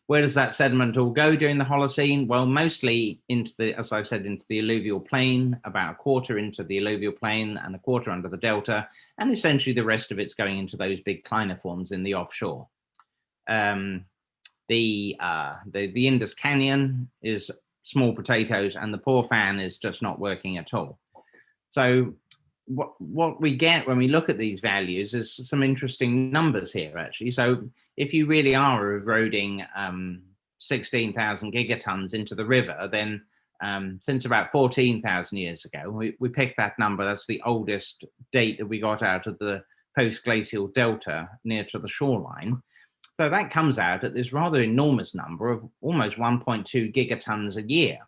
Where does that sediment all go during the Holocene? Well, mostly as I said, into the alluvial plain, about a quarter into the alluvial plain and a quarter under the delta, and essentially the rest of it's going into those big cliniforms in the offshore. The Indus Canyon is small potatoes, and the Poor Fan is just not working at all. So what we get when we look at these values is some interesting numbers here, actually. So if you really are eroding 16,000 gigatons into the river, then since about 14,000 years ago, we picked that number. That's the oldest date that we got out of the post-glacial delta near to the shoreline. So that comes out at this rather enormous number of almost 1.2 gigatons a year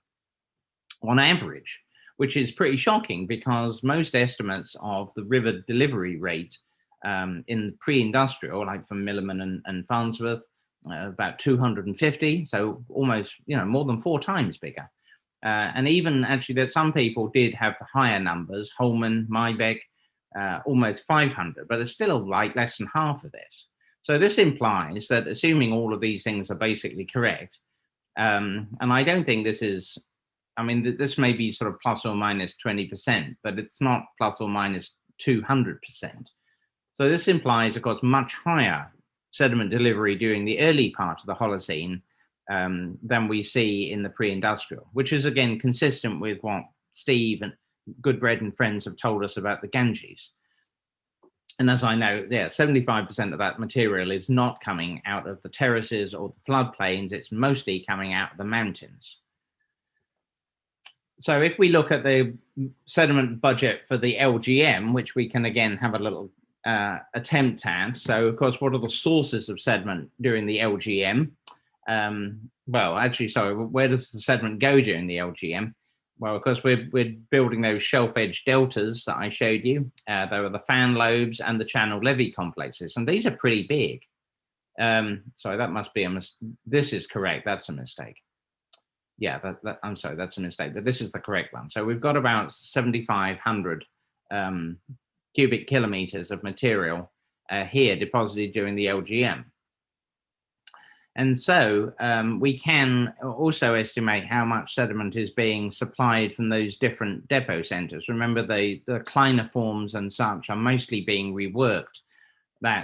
on average, which is pretty shocking because most estimates of the river delivery rate in pre-industrial, like from Milliman and Farnsworth, about 250, so almost, more than 4 times bigger. And even actually that some people did have higher numbers, Holman, Maybeck, almost 500, but it's still like less than half of this. So this implies that, assuming all of these things are basically correct, and I don't think this is, this may be sort of plus or minus 20%, but it's not plus or minus 200%. So this implies, of course, much higher sediment delivery during the early part of the Holocene than we see in the pre-industrial, which is, again, consistent with what Steve and Goodbread and friends have told us about the Ganges. And as I know, 75% of that material is not coming out of the terraces or the floodplains. It's mostly coming out of the mountains. So if we look at the sediment budget for the LGM, which we can again have a little attempt at. So of course, what are the sources of sediment during the LGM? Well, actually, sorry, where does the sediment go during the LGM? Well, of course, we're building those shelf edge deltas that I showed you. There are the fan lobes and the channel levee complexes, and these are pretty big. Sorry, that must be a mistake. This is correct. That's a mistake. Yeah, I'm sorry, that's a mistake, but this is the correct one. So we've got about 7,500 cubic kilometers of material here deposited during the LGM. And so we can also estimate how much sediment is being supplied from those different depot centers. Remember, the cliniforms and such are mostly being reworked.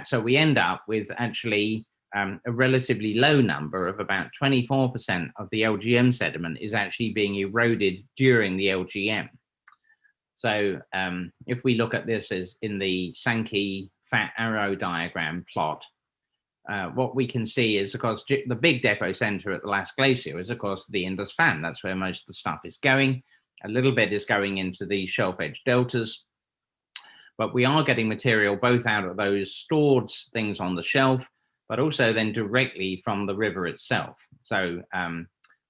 So we end up with actually a relatively low number of about 24% of the LGM sediment is actually being eroded during the LGM. So if we look at this as in the Sankey fat arrow diagram plot, what we can see is, of course, the big depot center at the last glacier is, of course, the Indus Fan. That's where most of the stuff is going. A little bit is going into the shelf edge deltas. But we are getting material both out of those stored things on the shelf, but also then directly from the river itself. So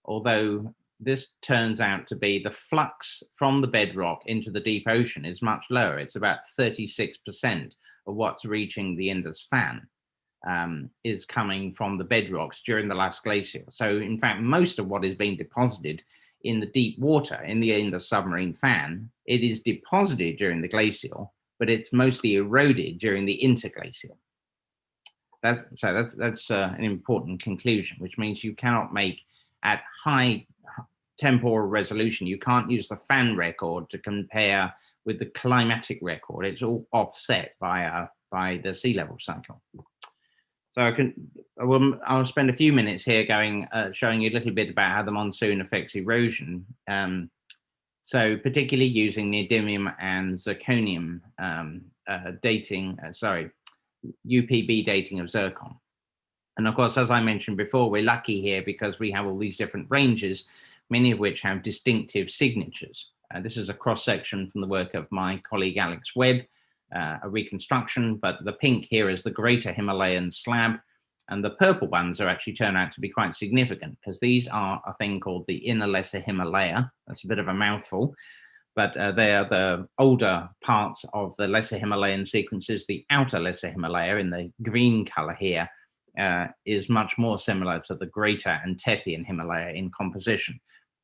although this turns out to be the flux from the bedrock into the deep ocean is much lower, it's about 36% of what's reaching the Indus Fan is coming from the bedrocks during the last glacier. So in fact, most of what is being deposited in the deep water in the Indus submarine fan, it is deposited during the glacial, but it's mostly eroded during the interglacial. That's an important conclusion, which means you cannot make at high temporal resolution, you can't use the fan record to compare with the climatic record. It's all offset by the sea level cycle. So I'll spend a few minutes here showing you a little bit about how the monsoon affects erosion. So particularly using neodymium and zirconium dating, UPB dating of zircon. And of course, as I mentioned before, we're lucky here because we have all these different ranges, many of which have distinctive signatures. This is a cross-section from the work of my colleague Alex Webb, a reconstruction, but the pink here is the Greater Himalayan slab, and the purple ones are actually turn out to be quite significant because these are a thing called the Inner Lesser Himalaya. That's a bit of a mouthful, but they are the older parts of the Lesser Himalayan sequences. The Outer Lesser Himalaya in the green color here is much more similar to the Greater and Tethy and Himalaya in composition.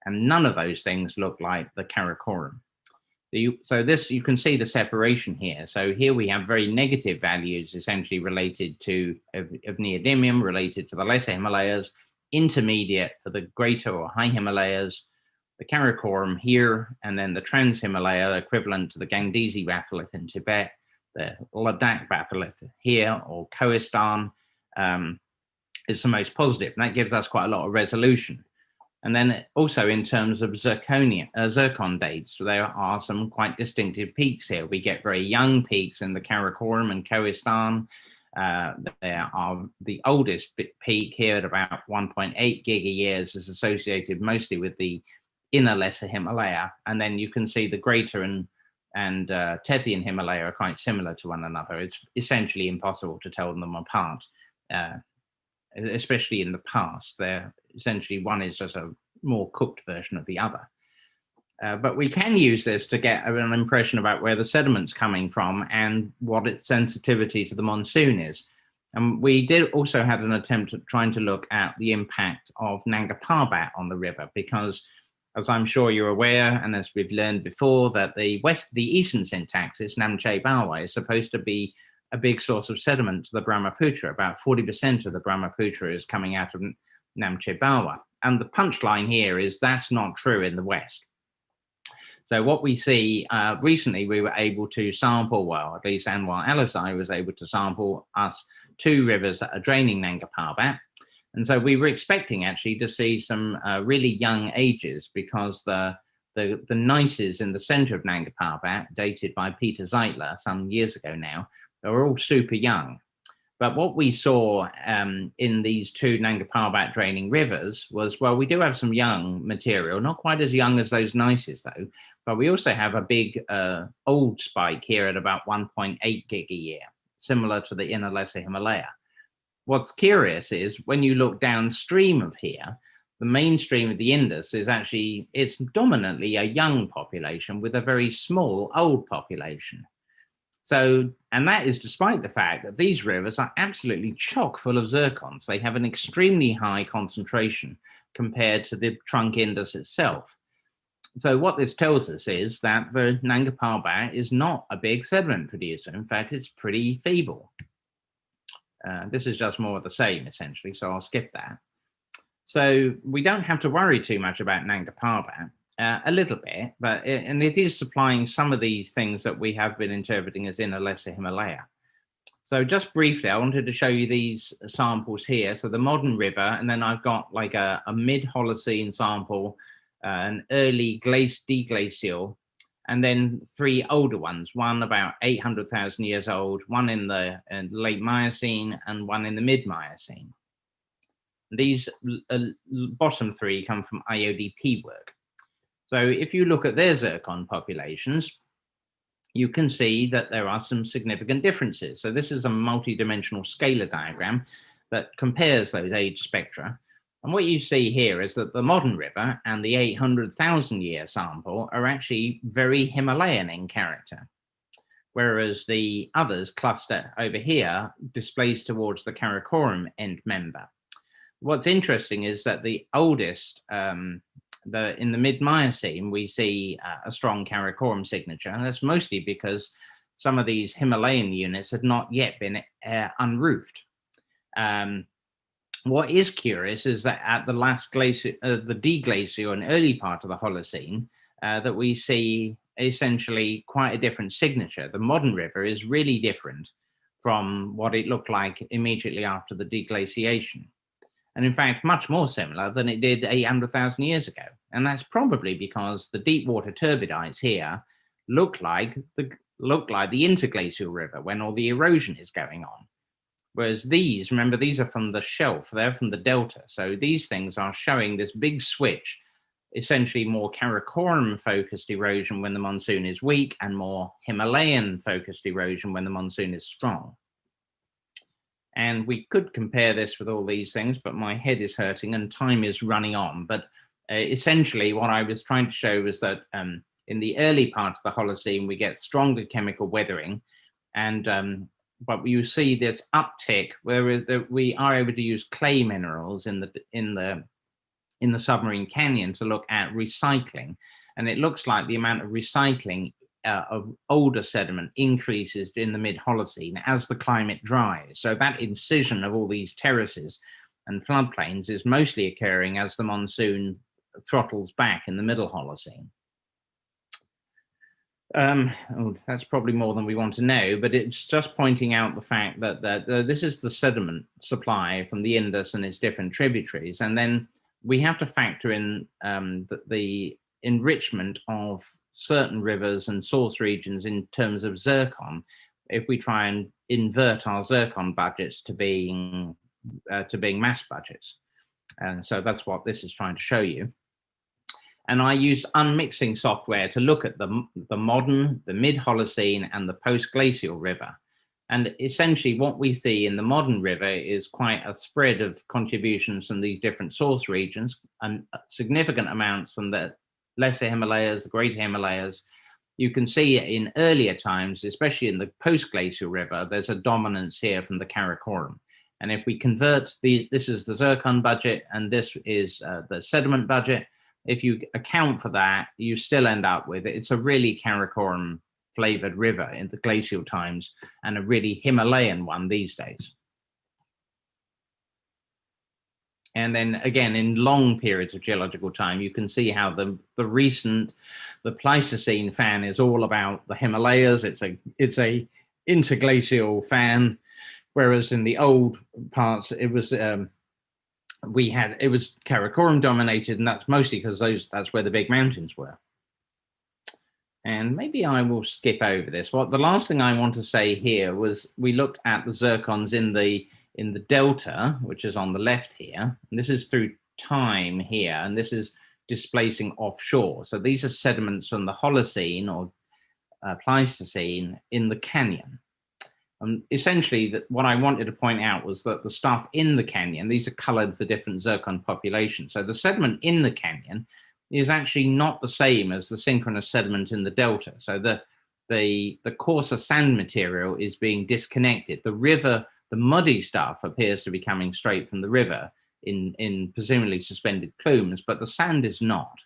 And none of those things look like the Karakoram. So this, you can see the separation here. So here we have very negative values essentially related to of neodymium, related to the Lesser Himalayas, intermediate for the Greater or High Himalayas, the Karakoram here, and then the Trans-Himalaya equivalent to the Gangdesi batholith in Tibet, the Ladakh batholith here, or Kohistan is the most positive, and that gives us quite a lot of resolution. And then also in terms of zircon dates, there are some quite distinctive peaks here. We get very young peaks in the Karakoram and Kohistan. There are the oldest peak here at about 1.8 gigayears is associated mostly with the Inner Lesser Himalaya. And then you can see the Greater and Tethy and Himalaya are quite similar to one another. It's essentially impossible to tell them apart, especially in the past. They're essentially, one is just a more cooked version of the other. But we can use this to get an impression about where the sediment's coming from and what its sensitivity to the monsoon is. And we did also had an attempt at trying to look at the impact of Nanga Parbat on the river, because as I'm sure you're aware, and as we've learned before, that the eastern syntaxis, Namchaebara, is supposed to be a big source of sediment to the Brahmaputra. About 40% of the Brahmaputra is coming out of Namchaebara. And the punchline here is that's not true in the west. So what we see, recently we were able to sample, well, at least Anwar Alisai was able to sample us 2 rivers that are draining Nanga Parbat. And so we were expecting actually to see some really young ages, because the gneisses in the center of Nanga Parbat, dated by Peter Zeitler some years ago now, they were all super young. But what we saw in these 2 Nanga Parbat draining rivers was, well, we do have some young material, not quite as young as those gneisses though, but we also have a big old spike here at about 1.8 gig a year, similar to the Inner Lesser Himalaya. What's curious is when you look downstream of here, the mainstream of the Indus is actually, it's dominantly a young population with a very small old population. So, and that is despite the fact that these rivers are absolutely chock full of zircons. They have an extremely high concentration compared to the trunk Indus itself. So what this tells us is that the Nanga Parbat is not a big sediment producer. In fact, it's pretty feeble. This is just more of the same, essentially, so I'll skip that. So we don't have to worry too much about Nanga Parbat. A little bit, but it is supplying some of these things that we have been interpreting as Inner Lesser Himalaya. So just briefly, I wanted to show you these samples here. So the modern river, and then I've got like a mid-Holocene sample, an early deglacial, and then 3 older ones, one about 800,000 years old, one in the late Miocene, and one in the mid-Miocene. These bottom 3 come from IODP work. So if you look at their zircon populations, you can see that there are some significant differences. So this is a multi-dimensional scalar diagram that compares those age spectra. And what you see here is that the modern river and the 800,000 year sample are actually very Himalayan in character, whereas the others cluster over here displays towards the Karakoram end member. What's interesting is that the oldest, in the mid-Miocene, we see a strong Karakoram signature, and that's mostly because some of these Himalayan units had not yet been unroofed. What is curious is that at the last glacier, the deglacial and early part of the Holocene, that we see essentially quite a different signature. The modern river is really different from what it looked like immediately after the deglaciation. And in fact, much more similar than it did 800,000 years ago. And that's probably because the deep water turbidites here look like the interglacial river when all the erosion is going on. Whereas these, remember, these are from the shelf, they're from the delta. So these things are showing this big switch essentially more Karakoram-focused erosion when the monsoon is weak, and more Himalayan-focused erosion when the monsoon is strong. And we could compare this with all these things, but my head is hurting and time is running on. But essentially what I was trying to show was that in the early part of the Holocene, we get stronger chemical weathering, and but you see this uptick where we are able to use clay minerals in the submarine canyon to look at recycling. And it looks like the amount of recycling of older sediment increases in the mid-Holocene as the climate dries. So that incision of all these terraces and floodplains is mostly occurring as the monsoon throttles back in the middle Holocene. That's probably more than we want to know, but it's just pointing out the fact that this is the sediment supply from the Indus and its different tributaries. And then we have to factor in the enrichment of certain rivers and source regions in terms of zircon, if we try and invert our zircon budgets to being mass budgets. And so that's what this is trying to show you. And I used unmixing software to look at the modern, the mid-Holocene, and the post-glacial river. And essentially what we see in the modern river is quite a spread of contributions from these different source regions, and significant amounts from the lesser Himalayas, the greater Himalayas. You can see in earlier times, especially in the post-glacial river, there's a dominance here from the Karakoram. And if we convert this is the zircon budget, and this is the sediment budget. If you account for that, you still end up with it's a really Karakoram flavored river in the glacial times, and a really Himalayan one these days. And then again, in long periods of geological time, you can see how the Pleistocene fan is all about the Himalayas. It's a interglacial fan, whereas in the old parts, it was Karakoram dominated, and that's mostly because that's where the big mountains were. And maybe I will skip over this. The last thing I want to say here was we looked at the zircons in the delta, which is on the left here. And this is through time here, and this is displacing offshore. So these are sediments from the Holocene or Pleistocene in the canyon. Essentially, what I wanted to point out was that the stuff in the canyon, these are colored for different zircon populations. So the sediment in the canyon is actually not the same as the synchronous sediment in the delta. So the coarser sand material is being disconnected. The river, the muddy stuff appears to be coming straight from the river in presumably suspended plumes, but the sand is not.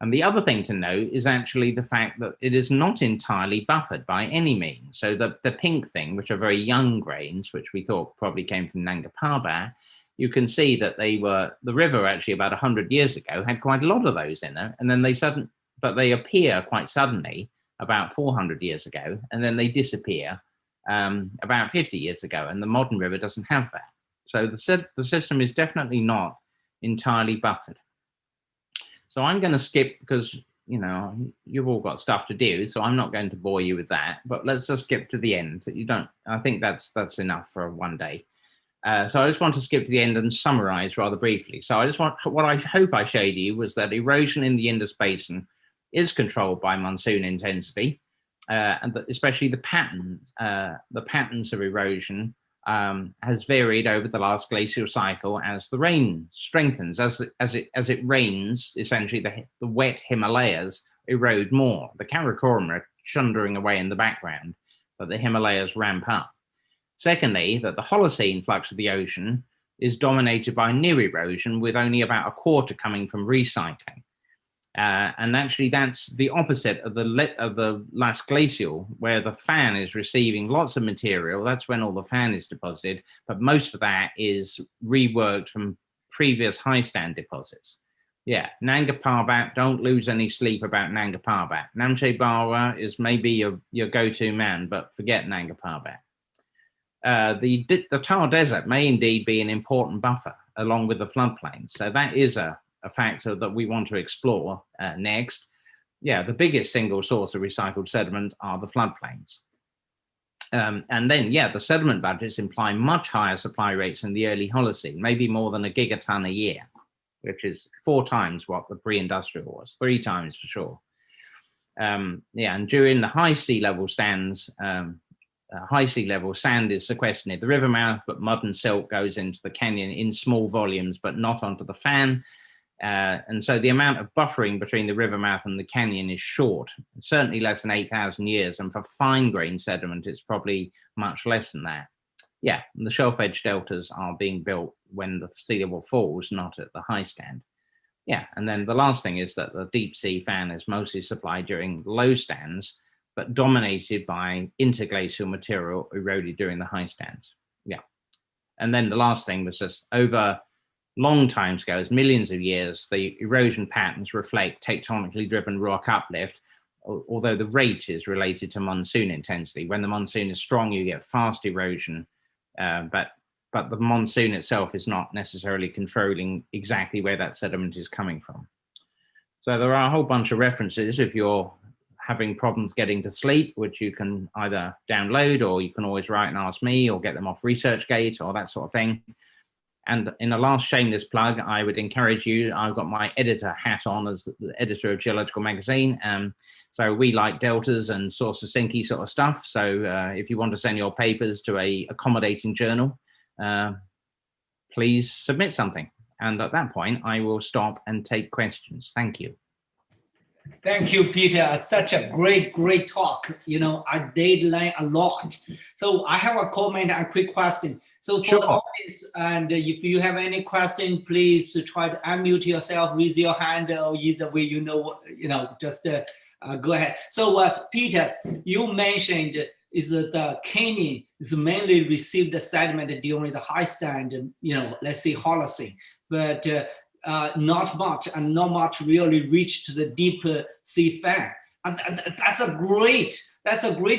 And the other thing to note is actually the fact that it is not entirely buffered by any means. So the pink thing, which are very young grains, which we thought probably came from Nanga Parbat, you can see that the river actually about 100 years ago had quite a lot of those in it. And then they appear quite suddenly about 400 years ago, and then they disappear about 50 years ago. And the modern river doesn't have that. So the system is definitely not entirely buffered. So I'm going to skip because, you know, you've all got stuff to do, so I'm not going to bore you with that. But let's just skip to the end. I think that's enough for one day. So I just want to skip to the end and summarize rather briefly. So what I hope I showed you was that erosion in the Indus Basin is controlled by monsoon intensity, and that especially the patterns of erosion has varied over the last glacial cycle as the rain strengthens. As it rains, essentially the wet Himalayas erode more. The Karakoram are chundering away in the background, but the Himalayas ramp up. Secondly, that the Holocene flux of the ocean is dominated by new erosion, with only about a quarter coming from recycling. And actually, that's the opposite of the last glacial, where the fan is receiving lots of material. That's when all the fan is deposited, but most of that is reworked from previous high stand deposits. Yeah, Nanga Parbat, don't lose any sleep about Nanga Parbat. Namchaebara is maybe your go-to man, but forget Nanga Parbat. The Thar Desert may indeed be an important buffer along with the floodplains. So that is a factor that we want to explore next. Yeah, the biggest single source of recycled sediment are the floodplains. And then, yeah, the sediment budgets imply much higher supply rates in the early Holocene, maybe more than a gigaton a year, which is 4 times what the pre-industrial was, 3 times for sure. Yeah, and during the high sea level stands, high sea level sand is sequestered near the river mouth, but mud and silt goes into the canyon in small volumes, but not onto the fan. And so the amount of buffering between the river mouth and the canyon is short, certainly less than 8,000 years. And for fine grained sediment, it's probably much less than that. Yeah, and the shelf edge deltas are being built when the sea level falls, not at the high stand. Yeah, and then the last thing is that the deep sea fan is mostly supplied during low stands, but dominated by interglacial material eroded during the high stands. Yeah, and then the last thing was just over long timescales, millions of years, the erosion patterns reflect tectonically driven rock uplift, although the rate is related to monsoon intensity. When the monsoon is strong, you get fast erosion, but the monsoon itself is not necessarily controlling exactly where that sediment is coming from. So there are a whole bunch of references if you're having problems getting to sleep, which you can either download or you can always write and ask me or get them off ResearchGate or that sort of thing. And in a last shameless plug, I would encourage you, I've got my editor hat on as the editor of Geological Magazine. So we like deltas and source of sinky sort of stuff. So if you want to send your papers to a accommodating journal, please submit something. And at that point, I will stop and take questions. Thank you. Thank you, Peter. Such a great talk. You know, I did learn a lot. So I have a comment and a quick question. So for the audience, and if you have any question, please try to unmute yourself, raise your hand, or either way, just go ahead. So Peter, you mentioned is that the canyon is mainly received the sediment during the high stand, let's say Holocene, but not much really reached the deep sea fan. And that's a great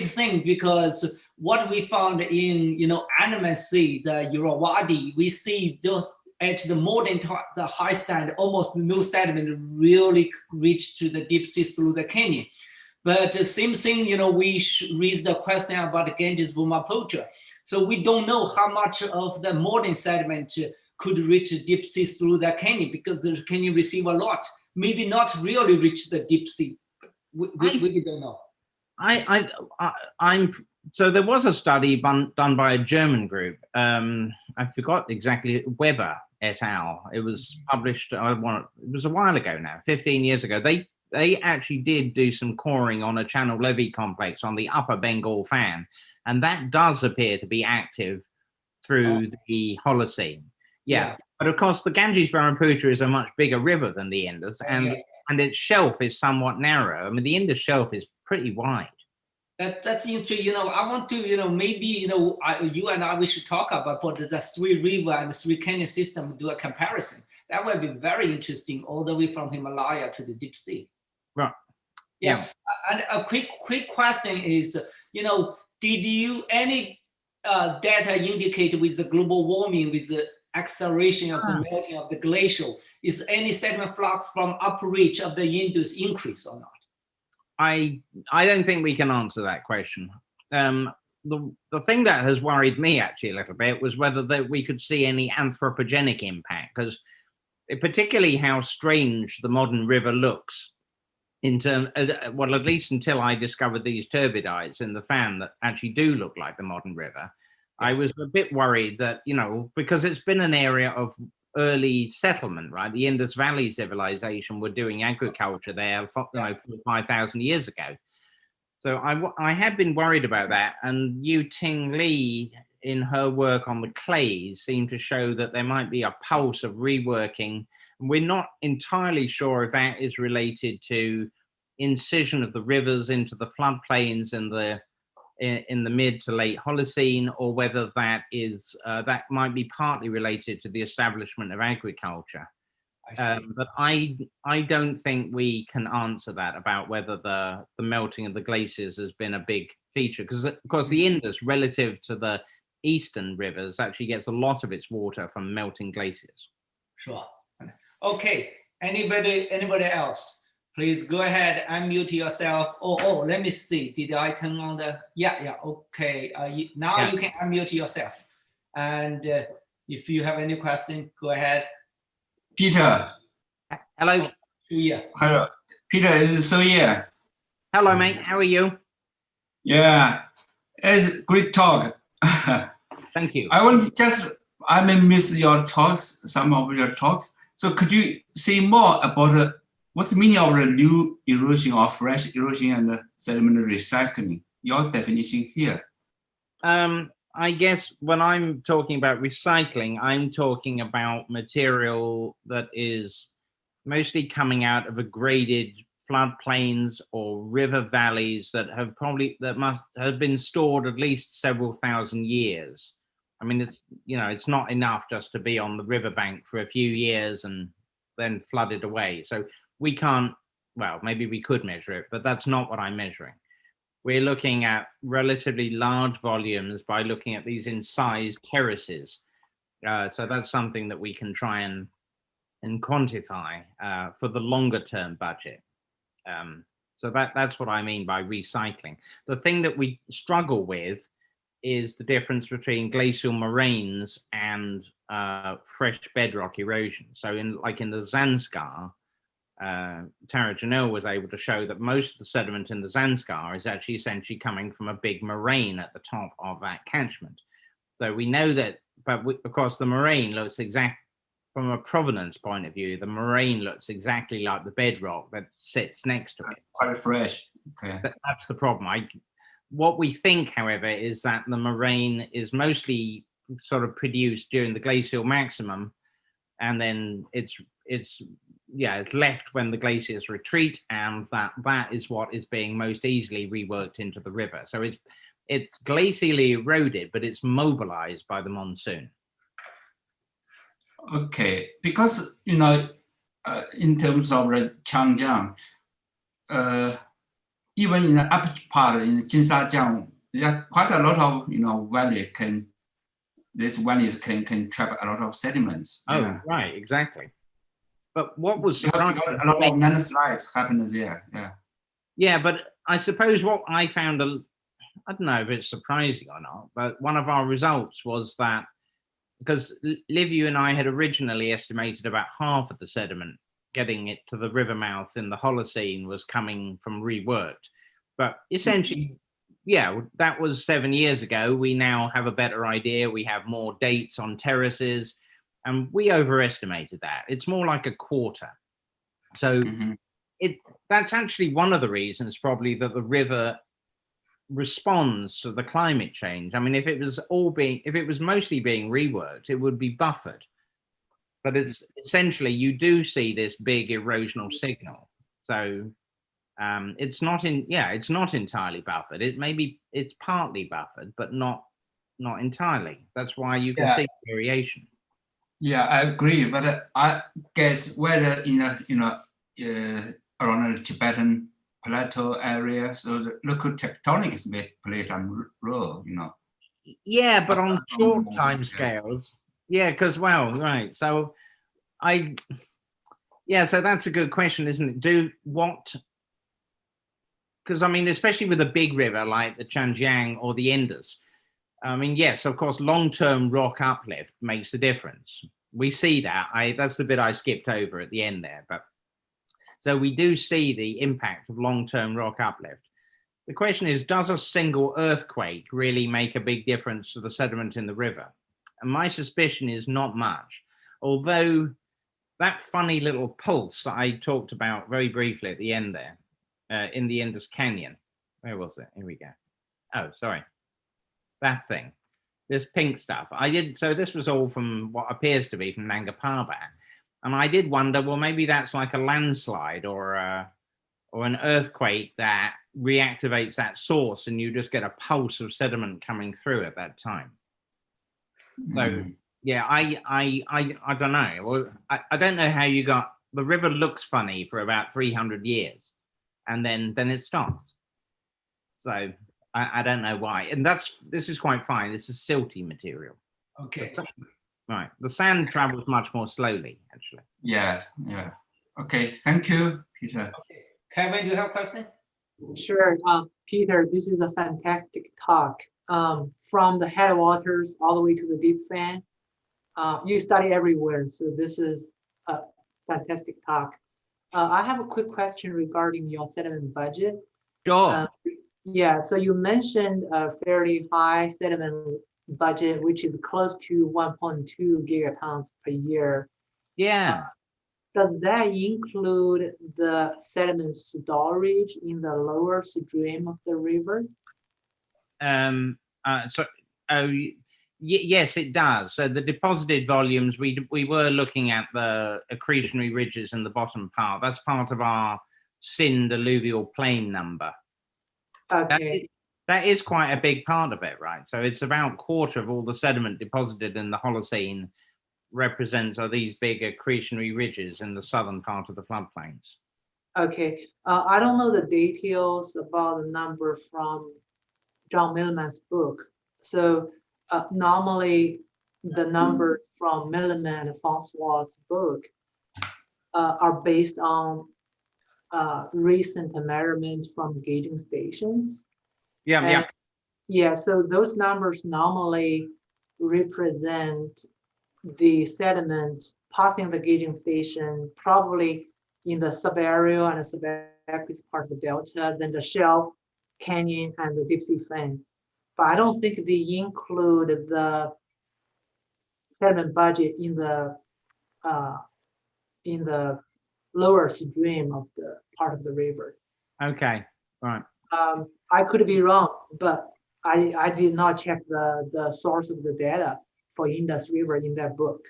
thing, because what we found in Andaman Sea, the Irrawaddy, we see just at the modern the high stand, almost no sediment really reached to the deep sea through the canyon. But the same thing, we raised the question about Ganges Brahmaputra. So we don't know how much of the modern sediment could reach the deep sea through the canyon, because the canyon receive a lot. Maybe not really reach the deep sea. We don't know. So there was a study done by a German group. I forgot exactly, Weber et al. It was published, it was a while ago now, 15 years ago. They actually did do some coring on a channel levee complex on the upper Bengal fan. And that does appear to be active through the Holocene. Yeah. But of course, the Ganges Brahmaputra is a much bigger river than the Indus, and its shelf is somewhat narrow. I mean, the Indus shelf is pretty wide. That's interesting. I want to, maybe, you and I, we should talk about the 3 river and the 3 canyon system, do a comparison. That would be very interesting, all the way from Himalaya to the deep sea. Right. Yeah. And a quick question is, did you any data indicate with the global warming, with the acceleration of the melting of the glacial, is any sediment flux from upper reach of the Indus increase or not? I don't think we can answer that question. The thing that has worried me actually a little bit was whether we could see any anthropogenic impact, because particularly how strange the modern river looks in terms, well, at least until I discovered these turbidites in the fan that actually do look like the modern river. I was a bit worried that, because it's been an area of early settlement, right? The Indus Valley civilization were doing agriculture there 5,000 years ago. So I had been worried about that. And Yu Ting Li, in her work on the clays, seemed to show that there might be a pulse of reworking. We're not entirely sure if that is related to incision of the rivers into the floodplains in the mid to late Holocene, or whether that is that might be partly related to the establishment of agriculture. But I don't think we can answer that about whether the melting of the glaciers has been a big feature, because of course the Indus, relative to the eastern rivers, actually gets a lot of its water from melting glaciers. Sure. Okay. Anybody else? Please go ahead, unmute yourself. Oh, let me see. Did I turn on the? Yeah. Okay. Now you can unmute yourself. And if you have any question, go ahead. Peter. Hello. Yeah. Hello. Peter, is so yeah. Hello, mate. How are you? Yeah, it's a great talk. Thank you. I may miss your talks, some of your talks. So could you say more about what's the meaning of the new erosion or fresh erosion and sediment recycling? Your definition here. I guess when I'm talking about recycling, I'm talking about material that is mostly coming out of aggraded floodplains or river valleys that must have been stored at least several thousand years. I mean, it's not enough just to be on the riverbank for a few years and then flooded away. So we can't, well, maybe we could measure it, but that's not what I'm measuring. We're looking at relatively large volumes by looking at these incised terraces. So that's something that we can try and quantify for the longer term budget. So that's what I mean by recycling. The thing that we struggle with is the difference between glacial moraines and fresh bedrock erosion. So in the Zanskar, Tara Janelle was able to show that most of the sediment in the Zanskar is actually essentially coming from a big moraine at the top of that catchment. So we know that, but of course the moraine looks from a provenance point of view, the moraine looks exactly like the bedrock that sits next to it. Quite fresh. Okay. That's the problem. What we think, however, is that the moraine is mostly sort of produced during the glacial maximum, and then it's left when the glaciers retreat, and that is what is being most easily reworked into the river. So it's glacially eroded, but it's mobilized by the monsoon. Okay, because in terms of the Changjiang, even in the upper part in Jinshajiang, there are quite a lot of valleys can trap a lot of sediments. Oh, yeah. Right, exactly. But what was surprising? A lot of landslides happen there. Yeah. Yeah, but I suppose what I found, I don't know if it's surprising or not, but one of our results was that because Liv, you and I had originally estimated about half of the sediment getting it to the river mouth in the Holocene was coming from reworked. But essentially, yeah, that was 7 years ago. We now have a better idea. We have more dates on terraces, and we overestimated that. It's more like a quarter. So that's actually one of the reasons probably that the river responds to the climate change. I mean, if it was mostly being reworked, it would be buffered. But it's essentially, you do see this big erosional signal. So it's not entirely buffered. It's partly buffered, but not entirely. That's why you can see variation. Yeah, I agree. But I guess whether around the Tibetan plateau area, so the local tectonics may play some role, Yeah, but on short time scales. Yeah, because right. So so that's a good question, isn't it? Because I mean, especially with a big river like the Changjiang or the Indus, I mean, yes, of course, long-term rock uplift makes a difference. We see that. That's the bit I skipped over at the end there, but so we do see the impact of long-term rock uplift. The question is, does a single earthquake really make a big difference to the sediment in the river? And my suspicion is not much, although that funny little pulse that I talked about very briefly at the end there, in the Indus Canyon, where was it? Here we go. Oh, sorry. That thing, this pink stuff. So this was all from what appears to be from Nanga Parbat. And I did wonder, well, maybe that's like a landslide or an earthquake that reactivates that source, and you just get a pulse of sediment coming through at that time. So yeah, I don't know. Well, I don't know how you got the river looks funny for about 300 years, and then it stops. So I don't know why. And this is quite fine. This is silty material. Okay. Right. The sand travels much more slowly, actually. Yes. Yeah. Okay. Thank you, Peter. Okay. Kevin, do you have a question? Sure. Peter, this is a fantastic talk. From the headwaters all the way to the deep fan. You study everywhere. So this is fantastic talk. I have a quick question regarding your sediment budget. Sure. Yeah, so you mentioned a fairly high sediment budget, which is close to 1.2 gigatons per year. Yeah. Does that include the sediment storage in the lower stream of the river? Yes, it does. So the deposited volumes, we were looking at the accretionary ridges in the bottom part. That's part of our Sind alluvial plain number. Okay. That is quite a big part of it, right? So it's about a quarter of all the sediment deposited in the Holocene are these big accretionary ridges in the southern part of the floodplains. Okay. I don't know the details about the number from John Milliman's book. So normally the numbers from Milliman and Francois' book are based on recent measurements from gauging stations. Yeah, so those numbers normally represent the sediment passing the gauging station, probably in the subaerial and subaqueous part of the delta, then the shelf, canyon, and the deep sea plain. But I don't think they include the sediment budget in the lower stream of the part of the river. Okay, right. I could be wrong, but I did not check the source of the data for Indus River in that book.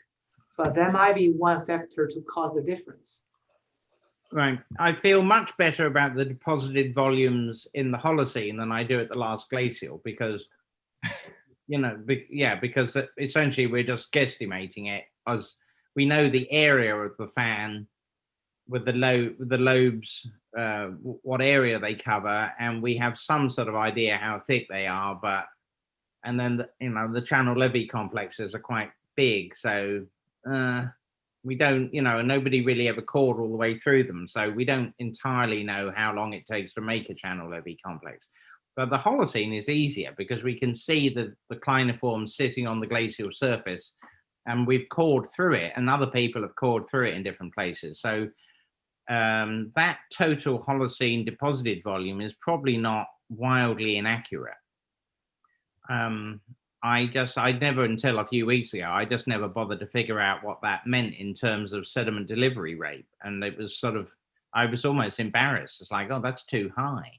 But that might be one factor to cause the difference. Right. I feel much better about the deposited volumes in the Holocene than I do at the last glacial because, because essentially we're just guesstimating it as we know the area of the fan with the lobes, what area they cover, and we have some sort of idea how thick they are, and then the channel levee complexes are quite big, so we don't, and nobody really ever cored all the way through them, so we don't entirely know how long it takes to make a channel levee complex. But the Holocene is easier because we can see the cliniform sitting on the glacial surface, and we've cored through it, and other people have cored through it in different places. So that total Holocene deposited volume is probably not wildly inaccurate. I never, until a few weeks ago, I just never bothered to figure out what that meant in terms of sediment delivery rate. And it was I was almost embarrassed. It's like, oh, that's too high.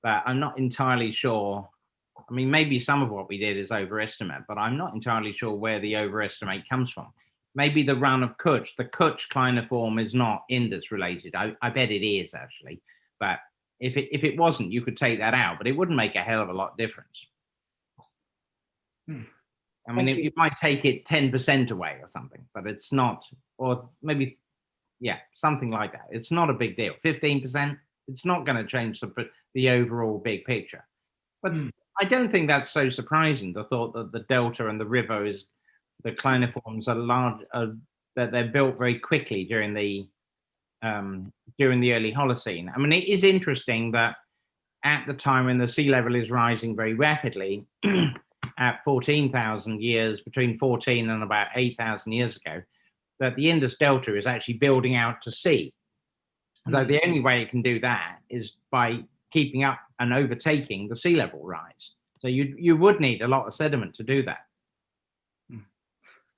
But I'm not entirely sure. I mean, maybe some of what we did is overestimate, but I'm not entirely sure where the overestimate comes from. Maybe the run of Kutch, the Kutch cliniform is not Indus related. I bet it is actually. But if it wasn't, you could take that out, but it wouldn't make a hell of a lot difference. I mean, you might take it 10% away or something, but it's not, or maybe, something like that. It's not a big deal. 15%, it's not going to change the overall big picture. But I don't think that's so surprising. The thought that the delta and the river the cliniforms are large, that they're built very quickly during the early Holocene. I mean, it is interesting that at the time when the sea level is rising very rapidly, at 14,000 years, between 14 and about 8,000 years ago, that the Indus Delta is actually building out to sea. So the only way it can do that is by keeping up and overtaking the sea level rise. So you would need a lot of sediment to do that.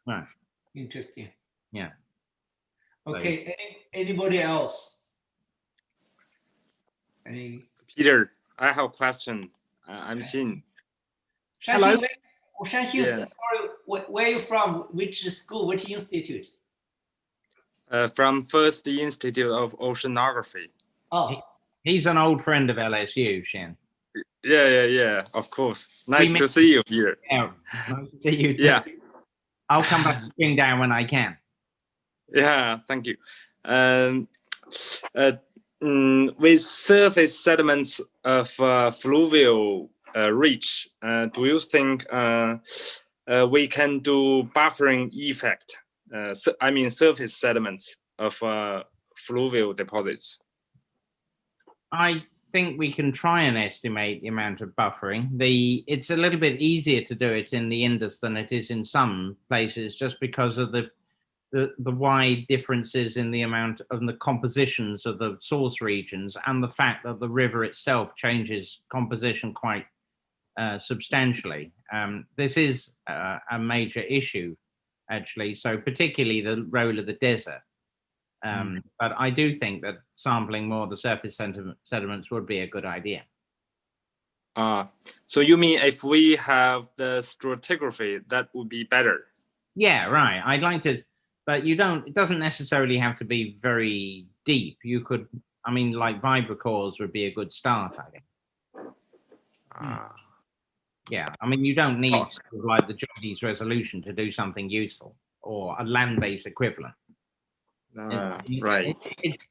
Right. Interesting. Yeah. Okay. Anybody else? Peter, I have a question. I'm Xin. Hello. Yes. Sorry, where are you from? Which school? Which institute? From First Institute of Oceanography. Oh, he's an old friend of LSU, Xin. Yeah. Of course. Nice to see you here. Yeah, nice to see you too. Yeah. I'll come back to spring down when I can. Yeah, thank you. With surface sediments of fluvial reach, do you think we can do buffering effect? I mean, surface sediments of fluvial deposits. I think we can try and estimate the amount of buffering. It's a little bit easier to do it in the Indus than it is in some places, just because of the the wide differences in the amount of the compositions of the source regions, and the fact that the river itself changes composition quite substantially. This is a major issue, actually. So particularly the role of the desert. But I do think that sampling more of the surface sediments would be a good idea. So you mean if we have the stratigraphy, that would be better? Yeah, right. I'd like to, but you don't. It doesn't necessarily have to be very deep. You could, I mean, like vibrocores would be a good start, I think. Yeah, I mean, you don't need sort of like the Geodesic resolution to do something useful, or a land-based equivalent. Right.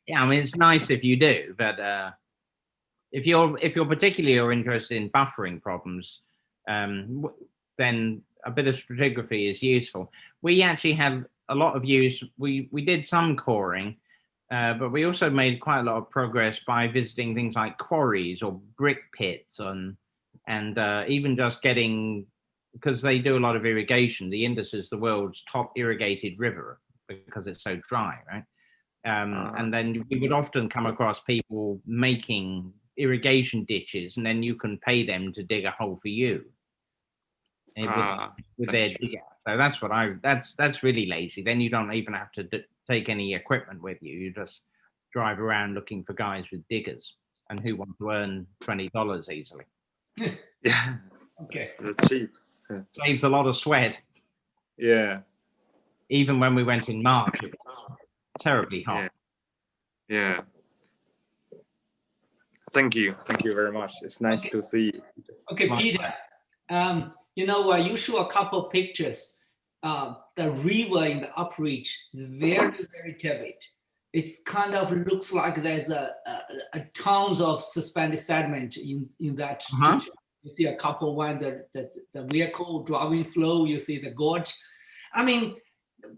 Yeah, I mean, it's nice if you do, but if you're particularly interested in buffering problems, then a bit of stratigraphy is useful. We actually have a lot of use. We did some coring, but we also made quite a lot of progress by visiting things like quarries or brick pits, and even just getting, because they do a lot of irrigation. The Indus is the world's top irrigated river because it's so dry, right? And then we would often come across people making irrigation ditches, and then you can pay them to dig a hole for you with their digger. So that's really lazy. Then you don't even have to take any equipment with you. You just drive around looking for guys with diggers and who want to earn $20 easily. Yeah. Okay. It's cheap. Saves a lot of sweat. Yeah. Even when we went in March, it was terribly hot. Yeah. Thank you very much. It's nice to see you. Okay, Peter. You show a couple of pictures. The river in the upreach is very, very turbid. It's kind of looks like there's a tons of suspended sediment in that. You see a couple one the vehicle driving slow. You see the gorge. I mean,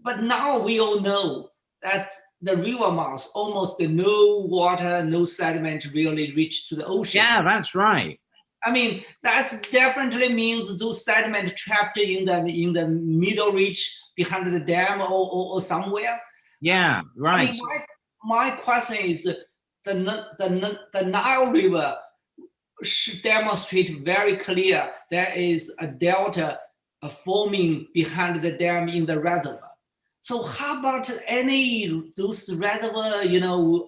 but now we all know that the river mouth almost no water, no sediment really reach to the ocean. Yeah, that's right. I mean, that definitely means those sediment trapped in the middle reach behind the dam or somewhere. Yeah, right. I mean, my question is, the Nile River should demonstrate very clear there is a delta forming behind the dam in the reservoir. So how about those reservoir,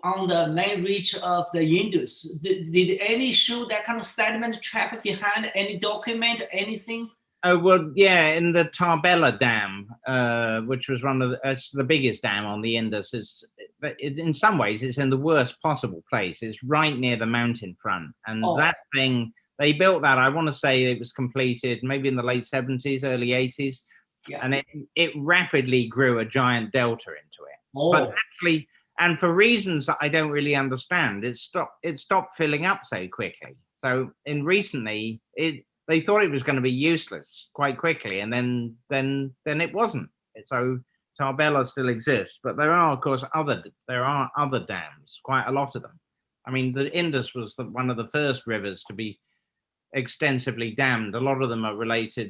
on the main reach of the Indus? Did any show that kind of sediment trap behind any document, anything? Oh, well, yeah, in the Tarbela Dam, which was it's the biggest dam on the Indus, in some ways, it's in the worst possible place. It's right near the mountain front. And that thing, they built that, I want to say it was completed maybe in the late 70s, early 80s. Yeah. And it rapidly grew a giant delta into it. But actually, and for reasons that I don't really understand, it stopped filling up so quickly. So recently, they thought it was going to be useless quite quickly, and then it wasn't. So Tarbela still exists, but there are, of course, other dams, quite a lot of them. I mean, the Indus was one of the first rivers to be extensively dammed. A lot of them are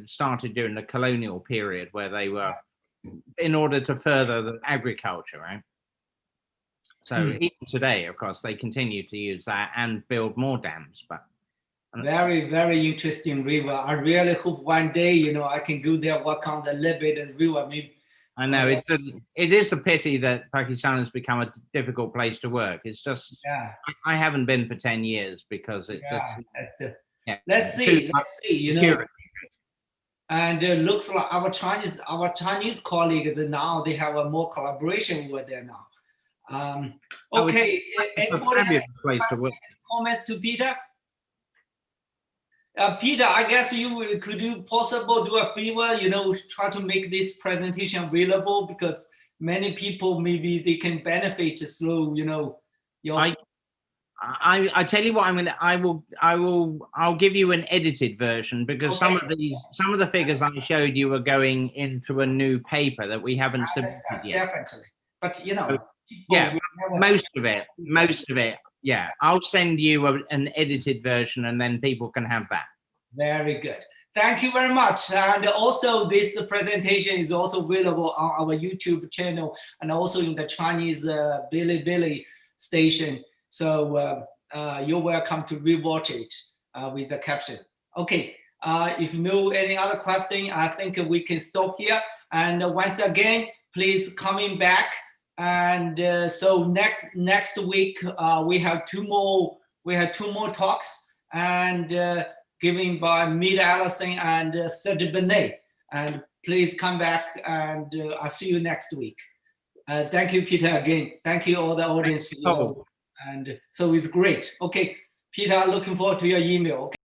started during the colonial period, where they were in order to further the agriculture, right? So even today, of course, they continue to use that and build more dams. But very, very interesting river. I really hope one day, I can go there, work on the Libyan river. I know it is a pity that Pakistan has become a difficult place to work. It's just, I haven't been for 10 years because it just. Yeah. Let's see, and it looks like our Chinese colleagues now they have a more collaboration over there now. Okay, anybody have any comments to Peter? Peter, I guess could you possibly do a favor, try to make this presentation available, because many people maybe they can benefit through your. I tell you what, I'll give you an edited version, because some of the figures I showed you are going into a new paper that we haven't submitted yet. Definitely, but most of it. Yeah, I'll send you an edited version, and then people can have that. Very good. thank you very much. And also this presentation is also available on our YouTube channel and also in the Chinese Bilibili station. So you're welcome to rewatch it with the caption. Okay, if you know any other question, I think we can stop here. And once again, please coming back. And so next week we have two more talks and given by Mida Allison and Serge Benet. And please come back and I'll see you next week. Thank you, Peter, again. Thank you all the audience. And so it's great. Okay, Peter, looking forward to your email. Okay.